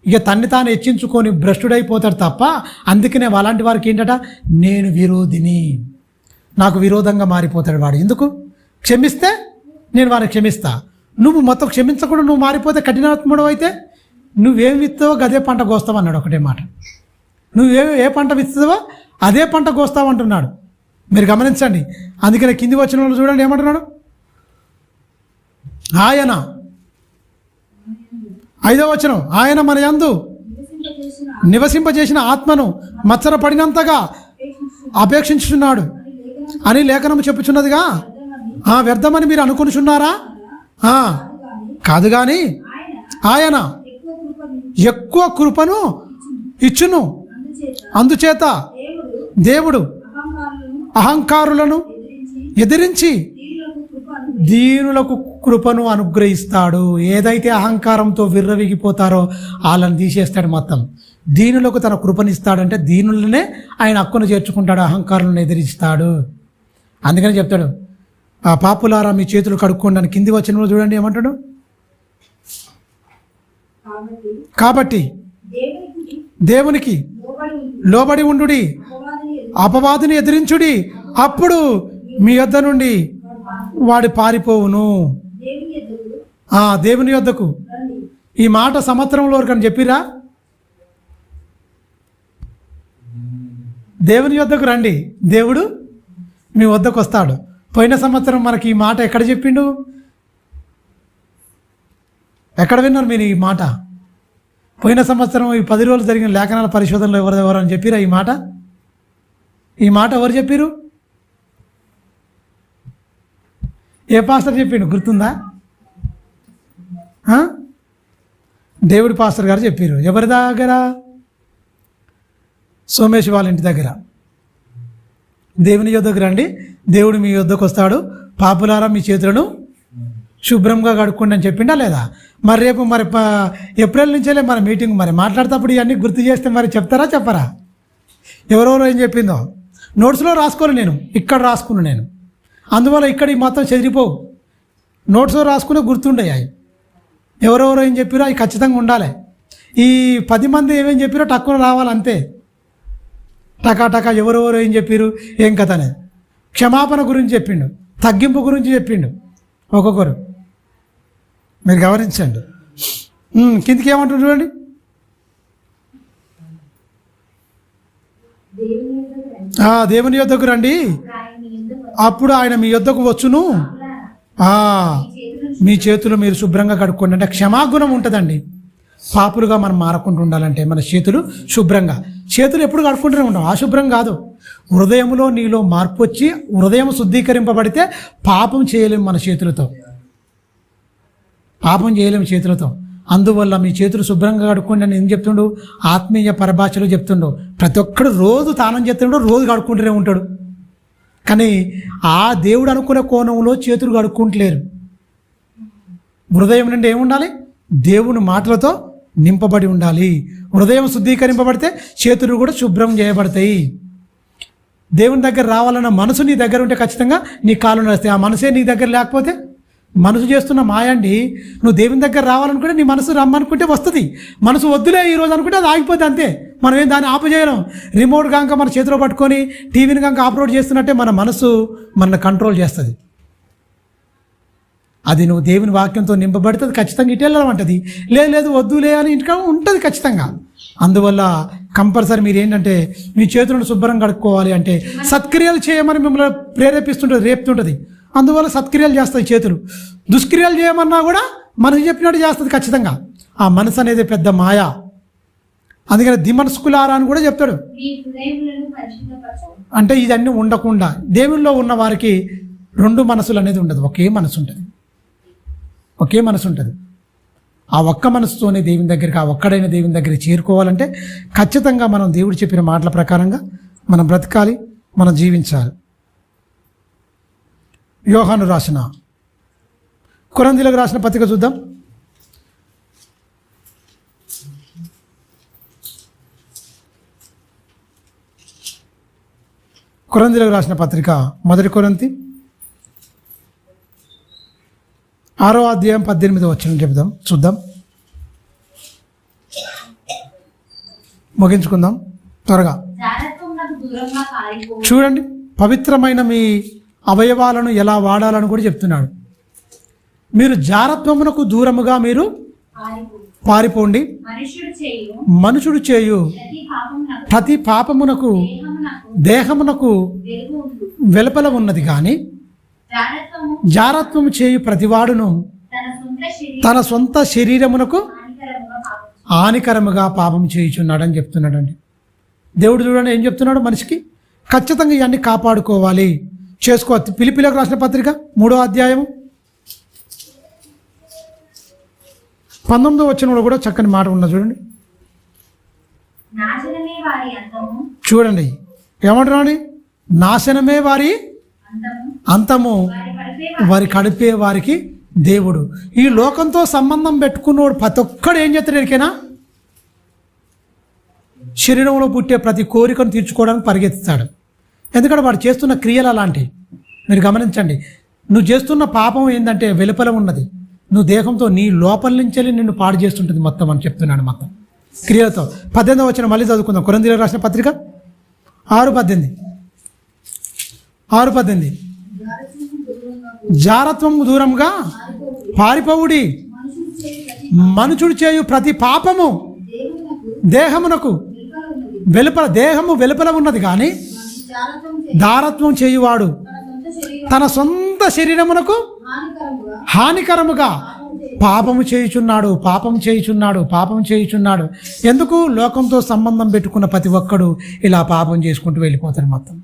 ఇక తన్ని తాను హెచ్చించుకొని భ్రష్టుడైపోతాడు తప్ప. అందుకనే అలాంటి వారికి ఏంటట, నేను విరోధిని, నాకు విరోధంగా మారిపోతాడు వాడు. ఎందుకు? క్షమిస్తే నేను వారిని క్షమిస్తా. నువ్వు మొత్తం క్షమించకుండా నువ్వు మారిపోతే కఠినాత్ముడు అయితే నువ్వేం విత్తావో అదే పంట కోస్తావు అన్నాడు. ఒకటే మాట, ఏ పంట విత్తావో అదే పంట కోస్తావు అంటున్నాడు. మీరు గమనించండి. అందుకనే కింది వచ్చిన వాళ్ళు చూడండి ఏమంటున్నాడు. ఆయన 5వ వచనం, ఆయన మన యందు నివసింపజేసిన ఆత్మను మత్సరపడినంతగా అపేక్షించుచున్నాడు అని లేఖనము చెప్పుచున్నదిగా. వ్యర్థమని మీరు అనుకునిచున్నారా? కాదు కానీ ఆయన ఎక్కువ కృపను ఇచ్చును. అందుచేత దేవుడు అహంకారులను ఎదిరించి దీనులకు కృపను అనుగ్రహిస్తాడు. ఏదైతే అహంకారంతో విర్రవిగిపోతారో వాళ్ళని తీసేస్తాడు. మొత్తం దీనులకు తన కృపనిస్తాడంటే దీనులనే ఆయన హక్కును చేర్చుకుంటాడు, అహంకారులను ఎదిరిస్తాడు. అందుకని చెప్తాడు, ఆ పాపులారా మీ చేతులు కడుక్కోండి అని. కింది వచనంలో చూడండి ఏమంటాడు. కాబట్టి దేవునికి లోబడి ఉండుడి, అపవాదిని ఎదిరించుడి, అప్పుడు మీ యొద్ద నుండి వాడి పారిపోవును. దేవుని యొద్దకు. ఈ మాట సంవత్సరంలో వరకు చెప్పిరా? దేవుని యొద్దకు రండి, దేవుడు మీ వద్దకు వస్తాడు. పోయిన సంవత్సరం మనకి ఈ మాట ఎక్కడ చెప్పిండు? ఎక్కడ విన్నారు మీరు ఈ మాట? పోయిన సంవత్సరం ఈ 10 రోజులు జరిగిన లేఖనాల పరిశోధనలో ఎవరు అని చెప్పిరా ఈ మాట? ఈ మాట ఎవరు చెప్పారు? ఏ పాస్టర్ చెప్పిండు గుర్తుందా? దేవుడి పాస్టర్ గారు చెప్పారు. ఎవరి దగ్గర? సోమేష్ వాళ్ళ ఇంటి దగ్గర. దేవుని యొద్దకు రండి, దేవుడు మీ యొద్దకు వస్తాడు, పాపులారా మీ చేతులను శుభ్రంగా కడుక్కోండి అని చెప్పిండా లేదా? మరి రేపు ఏప్రిల్ నుంచేలే మన మీటింగ్. మరి మాట్లాడేటప్పుడు ఇవన్నీ గుర్తు చేస్తే మరి చెప్తారా చెప్పరా? ఎవరెవరో ఏం చెప్పిందో నోట్స్లో రాసుకోవాలి. నేను ఇక్కడ రాసుకున్నాను. నేను అందువల్ల ఇక్కడ ఈ మొత్తం చెదిరిపోవు. నోట్స్లో రాసుకునే గుర్తుండే అవి. ఎవరెవరో ఏం చెప్పారో అవి ఖచ్చితంగా ఉండాలి. ఈ 10 మంది ఏమేం చెప్పారో టక్కున రావాలి అంతే. టకా ఎవరెవరో ఏం చెప్పారు, ఏం కథ అనేది. క్షమాపణ గురించి చెప్పిండు, తగ్గింపు గురించి చెప్పిండు ఒక్కొక్కరు. మీరు గమనించండి. కిందికి ఏమంటారు చూడండి. దేవుని యొద్దకు రండి, అప్పుడు ఆయన మీ యొద్దకు వచ్చును, మీ చేతులు మీరు శుభ్రంగా కడుక్కోండి. అంటే క్షమాగుణం ఉంటుందండి. పాపులుగా మనం మారకుండా ఉండాలంటే మన చేతులు శుభ్రంగా. చేతులు ఎప్పుడు కడుక్కుంటూనే ఉంటాం, అశుభ్రం కాదు. హృదయంలో నీలో మార్పు వచ్చి హృదయం శుద్ధీకరింపబడితే పాపం చేయలేము. మన చేతులతో పాపం చేయలేము చేతులతో. అందువల్ల మీ చేతులు శుభ్రంగా కడుక్కోండి అని ఏం చెప్తుండు? ఆత్మీయ పరభాషలో చెప్తుండు. ప్రతి ఒక్కడు రోజు తానం చేస్తుండో రోజు కడుక్కుంటూనే ఉంటాడు. కానీ ఆ దేవుడు అనుకునే కోణంలో చేతులు కడుక్కుంటలేరు. హృదయం నుండి ఏముండాలి? దేవుని మాటలతో నింపబడి ఉండాలి. హృదయం శుద్ధీకరింపబడితే చేతులు కూడా శుభ్రం చేయబడతాయి. దేవుని దగ్గర రావాలన్న మనసు నీ దగ్గర ఉంటే ఖచ్చితంగా నీ కాళ్ళు నడుస్తాయి. ఆ మనసే నీ దగ్గర లేకపోతే మనసు చేస్తున్న మాయండి. నువ్వు దేవుని దగ్గర రావాలనుకుంటే నీ మనసు రమ్మనుకుంటే వస్తుంది. మనసు వద్దులే ఈరోజు అనుకుంటే అది ఆగిపోద్ది అంతే. మనం ఏం దాన్ని ఆపజేయలేం. రిమోట్ కనుక మన చేతిలో పట్టుకొని టీవీని కనుక ఆపరేట్ చేస్తున్నట్టే మన మనసు మనల్ని కంట్రోల్ చేస్తుంది. అది నువ్వు దేవుని వాక్యంతో నింపబడితే అది ఖచ్చితంగా ఇటు వెళ్ళమంటుంది. లేదు వద్దులే అని ఇంటికా ఉంటుంది ఖచ్చితంగా. అందువల్ల కంపల్సరీ మీరు ఏంటంటే మీ చేతులను శుభ్రం కడుక్కోవాలి. అంటే సత్క్రియలు చేయమని మిమ్మల్ని ప్రేరేపిస్తుంటుంది, రేపుతుంటుంది. అందువల్ల సత్క్రియలు చేస్తాయి చేతులు. దుష్క్రియలు చేయమన్నా కూడా మనసు చెప్పినట్టు చేస్తుంది ఖచ్చితంగా. ఆ మనసు అనేది పెద్ద మాయ. అందుకని దిమనస్కులారా అని కూడా చెప్తాడు. అంటే ఇదన్నీ ఉండకుండా దేవుల్లో ఉన్న వారికి రెండు మనసులు అనేది ఉండదు, ఒకే మనసు ఉంటుంది. ఒకే మనసు ఉంటుంది. ఆ ఒక్క మనసుతోనే దేవుని దగ్గరికి, ఆ ఒక్కడైన దేవుని దగ్గరికి చేరుకోవాలంటే ఖచ్చితంగా మనం దేవుడు చెప్పిన మాటల ప్రకారంగా మనం బ్రతకాలి, మనం జీవించాలి. యోహాను రాసిన కొరింథీయులకు రాసిన పత్రిక చూద్దాం. కొరింథీయులకు రాసిన పత్రిక 1 కొరింథీ 6వ అధ్యాయం 18వ వచనం చెప్దాం, చూద్దాం, ముగించుకుందాం త్వరగా. చూడండి, పవిత్రమైన మీ అవయవాలను ఎలా వాడాలని కూడా చెప్తున్నాడు. మీరు జారత్వమునకు దూరముగా మీరు పారిపోండి. మనుషుడు చేయు ప్రతి పాపమునకు దేహమునకు వెలుపల ఉన్నది కానీ జారత్వము చేయు ప్రతివాడును తన సొంత శరీరమునకు హానికరముగా పాపం చేయుచున్నాడని చెప్తున్నాడండి దేవుడు. చూడండి ఏం చెప్తున్నాడు, మనిషికి ఖచ్చితంగా ఇవన్నీ కాపాడుకోవాలి, చేసుకోవాలి. ఫిలిప్పీయులకు రాసిన పత్రిక 3వ అధ్యాయము 19వ వచనంలో కూడా చక్కని మాట ఉన్నది చూడండి. చూడండి ఏమంటున్నాడు, నాశనమే వారి అంతము, వారి కడిపే వారికి దేవుడు. ఈ లోకంతో సంబంధం పెట్టుకున్నవాడు ప్రతి ఒక్కడు ఏం చేస్తాడు ఎరికేనా, శరీరంలో పుట్టే ప్రతి కోరికను తీర్చుకోవడానికి పరిగెత్తుతాడు. ఎందుకంటే వాడు చేస్తున్న క్రియలు అలాంటివి. మీరు గమనించండి, నువ్వు చేస్తున్న పాపం ఏంటంటే వెలుపల ఉన్నది, నువ్వు దేహంతో నీ లోపల నుంచి నిన్ను పాడు చేస్తుంటుంది మొత్తం అని చెప్తున్నాడు. మొత్తం క్రియలతో. 18వ వచనం మళ్ళీ చదువుకుందాం. కొరింథీయులకు రాసిన పత్రిక 6:18 జారత్వము దూరంగా పారిపోవుడి. మనుషుడు చేయు ప్రతి పాపము దేహమునకు దేహము వెలుపల ఉన్నది కానీ దారత్వం చేయువాడు తన సొంత శరీరమునకు హానికరముగా పాపము చేయుచున్నాడు. ఎందుకు? లోకంతో సంబంధం పెట్టుకున్న ప్రతి ఒక్కడు ఇలా పాపం చేసుకుంటూ వెళ్ళిపోతాడు మొత్తం.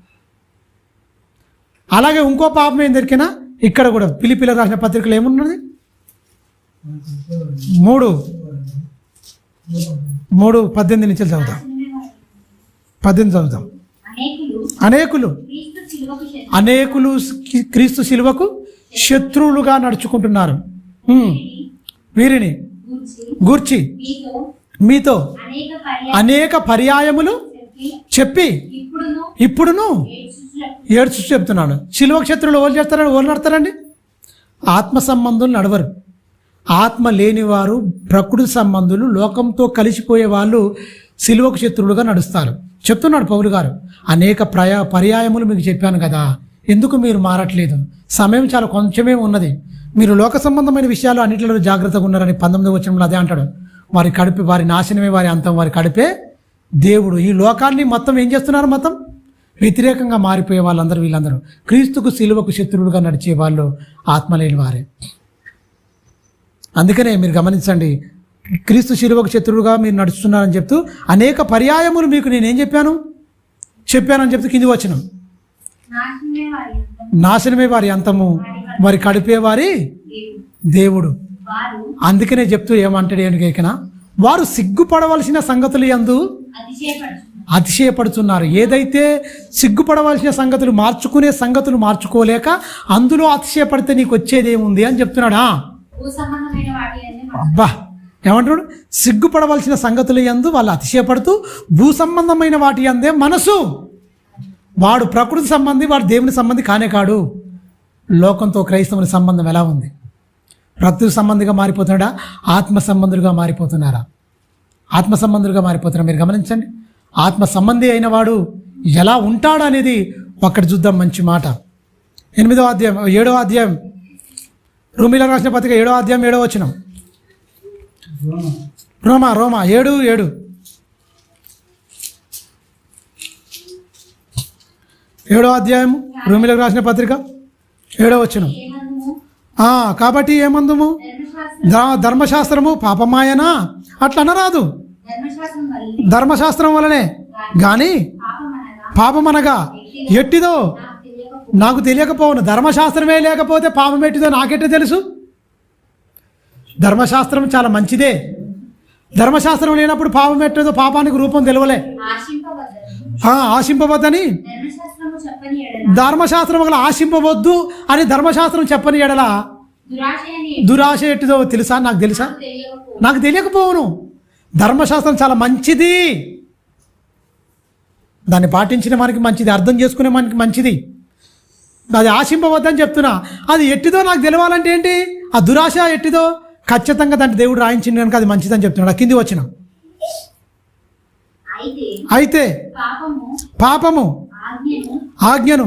అలాగే ఇంకో పాపం ఏం దొరికినా ఇక్కడ కూడా ఫిలిప్పీయులకు రాసిన పత్రికలు ఏమున్నది, 3:18 నుంచి చదువుతాం. 18 చదువుతాం. అనేకులు క్రీస్తు శిలువకు శత్రువులుగా నడుచుకుంటున్నారు. వీరిని గూర్చి మీతో అనేక పర్యాయములు చెప్పి ఇప్పుడును ఏడ్చు చెప్తున్నాను. శిలువకు శత్రువులు ఓళ్ళు చేస్తారని ఓళ్ళు నడతారండి. ఆత్మ సంబంధులు నడవరు. ఆత్మ లేనివారు, ప్రకృతి సంబంధులు, లోకంతో కలిసిపోయే వాళ్ళు శిలువకు శత్రువులుగా నడుస్తారు. చెప్తున్నాడు పౌలు గారు, అనేక పర్యాయములు మీకు చెప్పాను కదా, ఎందుకు మీరు మారట్లేదు? సమయం చాలా కొంచెమే ఉన్నది. మీరు లోక సంబంధమైన విషయాలు అన్నింటిలో జాగ్రత్తగా ఉన్నారని 19వ వచనంలో అదే అంటాడు. వారి నాశనమే వారి అంతం, వారి కడిపే దేవుడు. ఈ లోకాన్ని మొత్తం ఏం చేస్తున్నారు? మొత్తం వ్యతిరేకంగా మారిపోయే వీళ్ళందరూ క్రీస్తుకు శిలువకు శత్రువులుగా నడిచే వాళ్ళు ఆత్మ లేని వారే. అందుకనే మీరు గమనించండి, క్రీస్తు శిలువకు శత్రువుగా మీరు నడుస్తున్నారని చెప్తూ అనేక పర్యాయములు మీకు నేనేం చెప్పానని చెప్తూ కింది వచనం, నాశనమే వారి అంతము, వారి కడిపే వారి దేవుడు. అందుకనే చెప్తూ ఏమంటాడు ఏనుగైకనా, వారు సిగ్గుపడవలసిన సంగతులు యందు అతిశయపడుతున్నారు. ఏదైతే సిగ్గుపడవలసిన సంగతులు మార్చుకునే సంగతులు మార్చుకోలేక అందులో అతిశయపడితే నీకు వచ్చేదేముంది అని చెప్తున్నాడా. అబ్బా ఏమంటున్నాడు, సిగ్గుపడవలసిన సంగతులు యందు వాళ్ళు అతిశయపడుతూ భూ సంబంధమైన వాటి అందే మనసు. వాడు ప్రకృతి సంబంధి, వాడు దేవుని సంబంధి కానే కాడు. లోకంతో క్రైస్తవుని సంబంధం ఎలా ఉంది? ప్రకృతి సంబంధిగా మారిపోతున్నాడా, ఆత్మ సంబంధులుగా మారిపోతున్నారా? ఆత్మ సంబంధులుగా మారిపోతున్నా. మీరు గమనించండి, ఆత్మ సంబంధి అయిన వాడు ఎలా ఉంటాడు అనేది ఒక్కటి చూద్దాం. మంచి మాట. 7వ అధ్యాయం రోమీయులకు రాసిన పత్రిక 7వ అధ్యాయం 7వ వచనం. రోమా 7:7 7వ అధ్యాయం రోమీయులకు రాసిన పత్రిక 7వ వచనం. కాబట్టి ఏమందుము? ధర్మశాస్త్రము పాపమాయనా అట్లా అనరాదు. ధర్మశాస్త్రం వలనే గాని పాపమనగా ఎట్టిదో నాకు తెలియకపోవును. ధర్మశాస్త్రమే లేకపోతే పాపం ఎట్టిదో నాకెట్ట తెలుసు? ధర్మశాస్త్రం చాలా మంచిదే. ధర్మశాస్త్రం లేనప్పుడు పాపం ఎట్టదో పాపానికి రూపం తెలియలే. ఆశింపవద్దని ధర్మశాస్త్రం వల్ల ఆశింపవద్దు అని ధర్మశాస్త్రం చెప్పని ఎడల దురాశ ఎట్టిదో తెలుసా? నాకు తెలియకపోవును. ధర్మశాస్త్రం చాలా మంచిది, దాన్ని పాటించిన మనకి మంచిది, అర్థం చేసుకునే మనకి మంచిది. అది ఆశింపవద్దని చెప్తున్నా. అది ఎట్టిదో నాకు తెలవాలంటే ఏంటి? ఆ దురాశ ఎట్టిదో ఖచ్చితంగా దాన్ని దేవుడు రాయించింది కనుక అది మంచిదని చెప్తున్నాడు. కింది వచ్చిన అయితే పాపము ఆజ్ఞను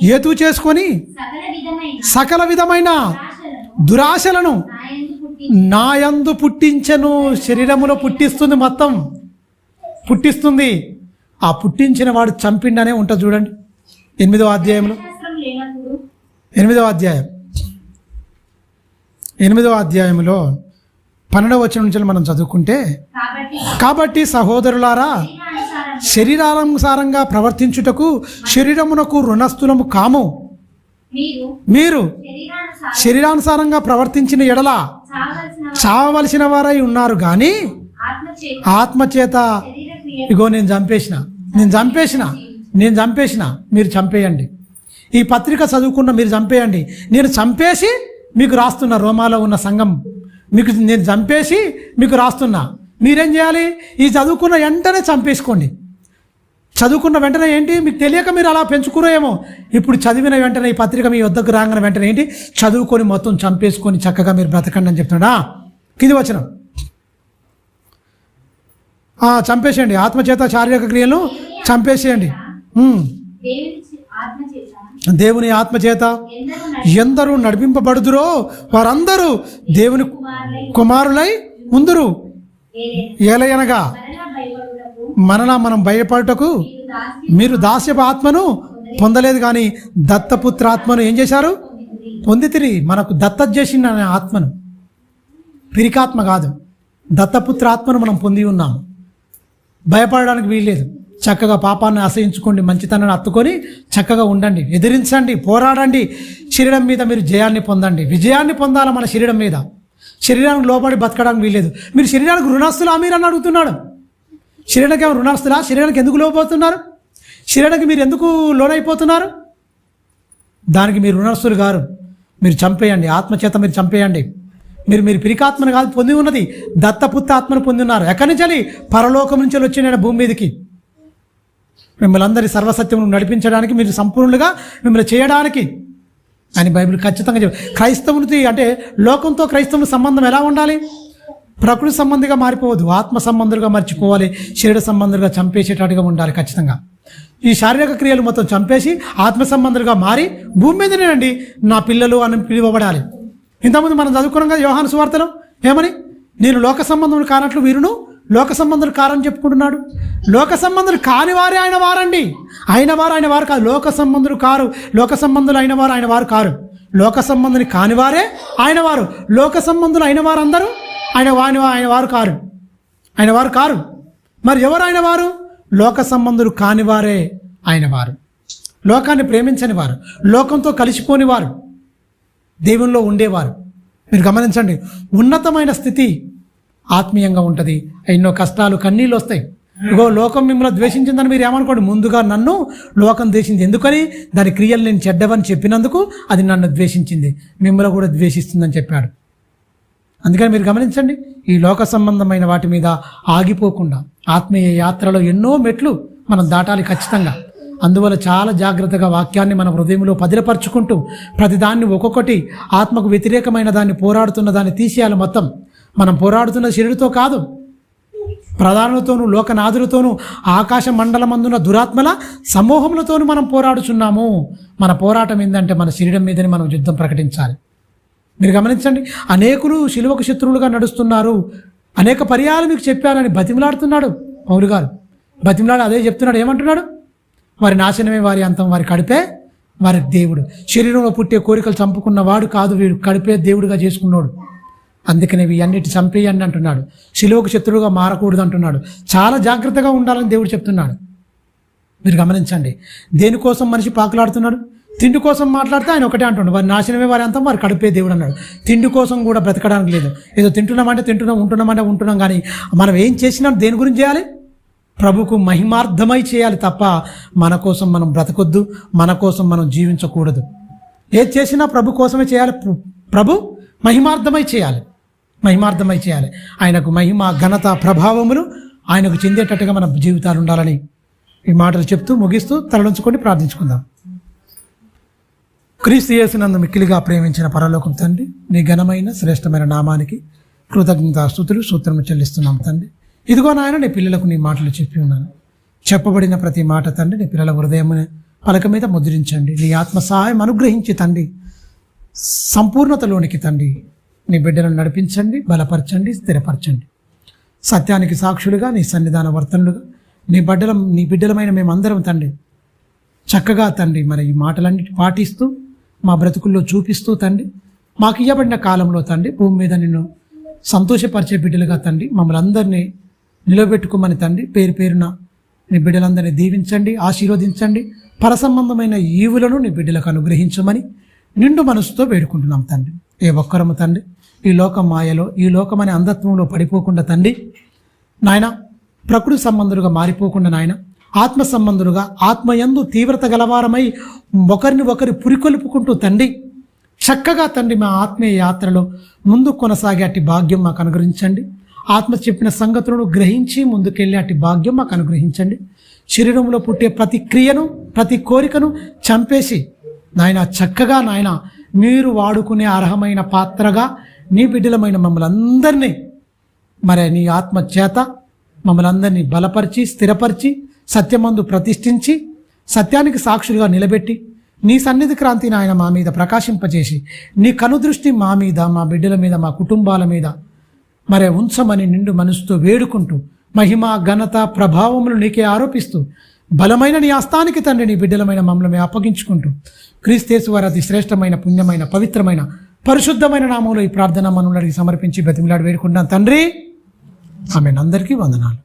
హేతు చేసుకొని సకల విధమైన దురాశలను నాయందు పుట్టించను. శరీరములో పుట్టిస్తుంది, మొత్తం పుట్టిస్తుంది. ఆ పుట్టించిన వాడు చంపిండనే ఉంటుంది చూడండి 8వ అధ్యాయంలో. 8వ అధ్యాయంలో 12వ వచనం నుంచి మనం చదువుకుంటే, కాబట్టి సహోదరులారా, శరీరానుసారంగా ప్రవర్తించుటకు శరీరమునకు రుణస్థులము కాము. మీరు శరీరానుసారంగా ప్రవర్తించిన ఎడల చావవలసిన వారై ఉన్నారు కానీ ఆత్మచేత ఇగో నేను చంపేసిన మీరు చంపేయండి. ఈ పత్రిక చదువుకున్న మీరు చంపేయండి. నేను చంపేసి మీకు రాస్తున్నా. రోమాలో ఉన్న సంఘం నేను చంపేసి మీకు రాస్తున్నా. మీరేం చేయాలి? ఈ చదువుకున్న వెంటనే చంపేసుకోండి. చదువుకున్న వెంటనే ఏంటి మీకు తెలియక మీరు అలా పెంచుకునేమో. ఇప్పుడు చదివిన వెంటనే ఈ పత్రిక మీ వద్దకు రాగానే వెంటనే ఏంటి చదువుకొని మొత్తం చంపేసుకొని చక్కగా మీరు బ్రతకండి అని చెప్తున్నాడా? కింది వచనం. చంపేసేయండి. ఆత్మచేత శారీరక క్రియలను చంపేసేయండి. దేవుని ఆత్మచేత ఎందరూ నడిపింపబడుదురో వారందరూ దేవుని కుమారులై ఉందురు. ఏలయనగా మనం భయపడుటకు మీరు దాస్యపు ఆత్మను పొందలేదు కానీ దత్తపుత్రాత్మను ఏం చేశారు? పొందితిరి. మనకు దత్తత చేసిన ఆత్మను, పిరికాత్మ కాదు, దత్తపుత్రాత్మను మనం పొంది ఉన్నాము. భయపడడానికి వీల్లేదు. చక్కగా పాపాన్ని అసహించుకోండి, మంచితనాన్ని అత్తుకొని చక్కగా ఉండండి, ఎదిరించండి, పోరాడండి. శరీరం మీద మీరు జయాన్ని పొందండి. విజయాన్ని పొందాలి మన శరీరం మీద. శరీరానికి లోపడి బతకడానికి వీల్లేదు. మీరు శరీరానికి రుణస్తులా మీరు అని అడుగుతున్నాడు. శరీరానికి ఏమైనా రుణస్తులా? శరీరానికి ఎందుకు లోపోతున్నారు? శరీరానికి మీరు ఎందుకు లోనైపోతున్నారు? దానికి మీరు రుణస్తులు గారు. మీరు చంపేయండి. ఆత్మచేత మీరు చంపేయండి. మీరు పిరికాత్మను కాదు పొంది ఉన్నది, దత్తపుత్ర ఆత్మను పొంది ఉన్నారు. ఎక్కడి నుంచి? పరలోకం నుంచి వచ్చి నేను భూమి మీదకి మిమ్మల్ని అందరి సర్వసత్యమును నడిపించడానికి, మీరు సంపూర్ణంగా మిమ్మల్ని చేయడానికి అని బైబిల్ ఖచ్చితంగా చెప్పి. క్రైస్తవునికి అంటే లోకంతో క్రైస్తవుని సంబంధం ఎలా ఉండాలి? ప్రకృతి సంబంధిగా మారిపోవద్దు, ఆత్మ సంబంధులుగా మర్చిపోవాలి, శరీర సంబంధులుగా చంపేసేటట్టుగా ఉండాలి ఖచ్చితంగా. ఈ శారీరక క్రియలు మొత్తం చంపేసి ఆత్మ సంబంధులుగా మారి భూమి మీదనేనండి నా పిల్లలు అని పిలువబడాలి. ఇంతకుముందు మనం చదువుకున్నాం కదా యోహాను సువార్తలో ఏమని? నేను లోక సంబంధులు కానట్లు వీరును లోక సంబంధులు కారని చెప్పుకుంటున్నాడు. లోక సంబంధులు కాని వారే ఆయన వారండి. ఆయన వారు కాదు. లోక సంబంధులు కారు. లోక సంబంధులు అయిన వారు కారు. లోక సంబంధుని కానివారే ఆయన వారు. లోక సంబంధులు అయిన వారందరూ ఆయన వారు కారు. మరి ఎవరు ఆయన వారు? లోక సంబంధులు కానివారే ఆయన వారు. లోకాన్ని ప్రేమించని వారు, లోకంతో కలిసిపోని వారు, దేవునిలో ఉండేవారు. మీరు గమనించండి, ఉన్నతమైన స్థితి ఆత్మీయంగా ఉంటుంది. ఎన్నో కష్టాలు కన్నీళ్ళు వస్తాయి. ఇగో లోకం మిమ్మల్ని ద్వేషించిందని మీరు ఏమనుకోండి, ముందుగా నన్ను లోకం ద్వేషించింది. ఎందుకని? దాని క్రియలు నేను చెడ్డవని చెప్పినందుకు అది నన్ను ద్వేషించింది, మిమ్మల్ని కూడా ద్వేషిస్తుందని చెప్పాడు. అందుకని మీరు గమనించండి, ఈ లోక సంబంధమైన వాటి మీద ఆగిపోకుండా ఆత్మీయ యాత్రలో ఎన్నో మెట్లు మనం దాటాలి ఖచ్చితంగా. అందువల్ల చాలా జాగ్రత్తగా వాక్యాన్ని మన హృదయంలో పదిలపరుచుకుంటూ ప్రతిదాన్ని ఒక్కొక్కటి ఆత్మకు వ్యతిరేకమైన దాన్ని పోరాడుతున్న దాన్ని తీసేయాలి. మొత్తం మనం పోరాడుతున్న శరీరంతో కాదు, ప్రధానులతోనూ లోకనాథులతోనూ ఆకాశ మండలమందున్న దురాత్మల సమూహములతోనూ మనం పోరాడుచున్నాము. మన పోరాటం ఏంటంటే మన శరీరం మీదని మనం యుద్ధం ప్రకటించాలి. మీరు గమనించండి, అనేకులు శిలువకు శత్రువులుగా నడుస్తున్నారు. అనేక పర్యాలు మీకు చెప్పారని బతిమలాడుతున్నాడు పౌలు గారు. బతిమలాడు అదే చెప్తున్నాడు. ఏమంటున్నాడు? వారి నాశనమే వారి అంతం, వారి కడిపే వారి దేవుడు. శరీరంలో పుట్టే కోరికలు చంపుకున్న వాడు కాదు వీడు, కడిపే దేవుడిగా చేసుకున్నాడు. అందుకనే అన్నిటి చంపేయండి అంటున్నాడు. శిలువకు శత్రువుగా మారకూడదు అంటున్నాడు. చాలా జాగ్రత్తగా ఉండాలని దేవుడు చెప్తున్నాడు. మీరు గమనించండి, దేనికోసం మనిషి పాకులాడుతున్నాడు? తిండి కోసం మాట్లాడితే ఆయన ఒకటే అంటున్నాడు, వారి నాశనమే వారి అంతం, వారు కడిపే దేవుడు అన్నాడు. తిండి కోసం కూడా బ్రతకడానికి లేదు. ఏదో తింటున్నామంటే తింటున్నాం, ఉంటున్నామంటే ఉంటున్నాం, కానీ మనం ఏం చేసినా దేని గురించి చేయాలి? ప్రభుకు మహిమార్థమై చేయాలి తప్ప మన కోసం మనం బ్రతకొద్దు, మన కోసం మనం జీవించకూడదు. ఏది చేసినా ప్రభు కోసమే చేయాలి, ప్రభు మహిమార్థమై చేయాలి, మహిమార్థమై చేయాలి. ఆయనకు మహిమ, ఘనత, ప్రభావములు ఆయనకు చెందేటట్టుగా మన జీవితాలు ఉండాలని ఈ మాటలు చెప్తూ ముగిస్తూ తలలుంచుకొని ప్రార్థించుకుందాం. క్రీస్తు యేసునందు మిక్కిలిగా ప్రేమించిన పరలోకం తండ్రి, నీ ఘనమైన శ్రేష్టమైన నామానికి కృతజ్ఞతాస్తుతులు స్తోత్రము చెల్లిస్తున్నాం తండ్రి. ఇదిగో నాయన, నీ పిల్లలకు నీ మాటలు చెప్పి ఉన్నాను. చెప్పబడిన ప్రతి మాట తండ్రి నీ పిల్లల హృదయం పలక మీద ముద్రించండి. నీ ఆత్మ సహాయం అనుగ్రహించి తండ్రి సంపూర్ణతలోనికి తండ్రి నీ బిడ్డలను నడిపించండి, బలపరచండి, స్థిరపరచండి. సత్యానికి సాక్షులుగా, నీ సన్నిధాన వర్తనులుగా నీ బిడ్డలమైన మేమందరం తండ్రి చక్కగా తండ్రి మరి ఈ మాటలన్నిటి పాటిస్తూ మా బ్రతుకుల్లో చూపిస్తూ తండ్రి మాకు ఇవ్వబడిన కాలంలో తండ్రి భూమి మీద నిన్ను సంతోషపరిచే బిడ్డలుగా తండ్రి మమ్మల్ని అందరినీ నిలబెట్టుకోమని తండ్రి పేరు పేరున నీ బిడ్డలందరినీ దీవించండి, ఆశీర్వదించండి. పరసంబంధమైన ఈవులను నీ బిడ్డలకు అనుగ్రహించమని నిండు మనసుతో వేడుకుంటున్నాం తండ్రి. ఏ ఒక్కరము తండ్రి ఈ లోక మాయలో, ఈ లోకమనే అంధత్వంలో పడిపోకుండా తండ్రి నాయన, ప్రకృతి సంబంధులుగా మారిపోకుండా నాయన, ఆత్మ సంబంధులుగా ఆత్మయందు తీవ్రత గలవారమై ఒకరిని ఒకరు పురికొల్పుకుంటూ తండ్రి చక్కగా తండ్రి మా ఆత్మీయ యాత్రలో ముందు కొనసాగే అట్టి భాగ్యం మాకు అనుగ్రహించండి. ఆత్మ చెప్పిన సంగతులను గ్రహించి ముందుకెళ్ళే అట్టి భాగ్యం మాకు అనుగ్రహించండి. శరీరంలో పుట్టే ప్రతి క్రియను, ప్రతి కోరికను చంపేసి నాయన చక్కగా నాయన మీరు వాడుకునే అర్హమైన పాత్రగా నీ బిడ్డలమైన మమ్మల్ని అందరినీ మరి నీ ఆత్మ చేత మమ్మల్ని అందరినీ బలపరిచి, స్థిరపరిచి, సత్యమందు ప్రతిష్ఠించి, సత్యానికి సాక్షులుగా నిలబెట్టి నీ సన్నిధి క్రాంతిని ఆయన మా మీద ప్రకాశింపజేసి నీ కనుదృష్టి మా మీద, మా బిడ్డల మీద, మా కుటుంబాల మీద మరి ఉంచమని నిండు మనసుతో వేడుకుంటూ మహిమ, ఘనత, ప్రభావములు నీకే ఆరోపిస్తూ బలమైన నీ హస్తానికి తండ్రి నీ బిడ్డలమైన మమ్మల్ని అప్పగించుకుంటూ క్రీస్తు వారి అతి శ్రేష్టమైన, పుణ్యమైన, పవిత్రమైన, పరిశుద్ధమైన నామంలో ఈ ప్రార్థన మనల్ని సమర్పించి బతిమిలాడి వేడుకుంటాం తండ్రి. ఆమె అందరికీ వందనాలు.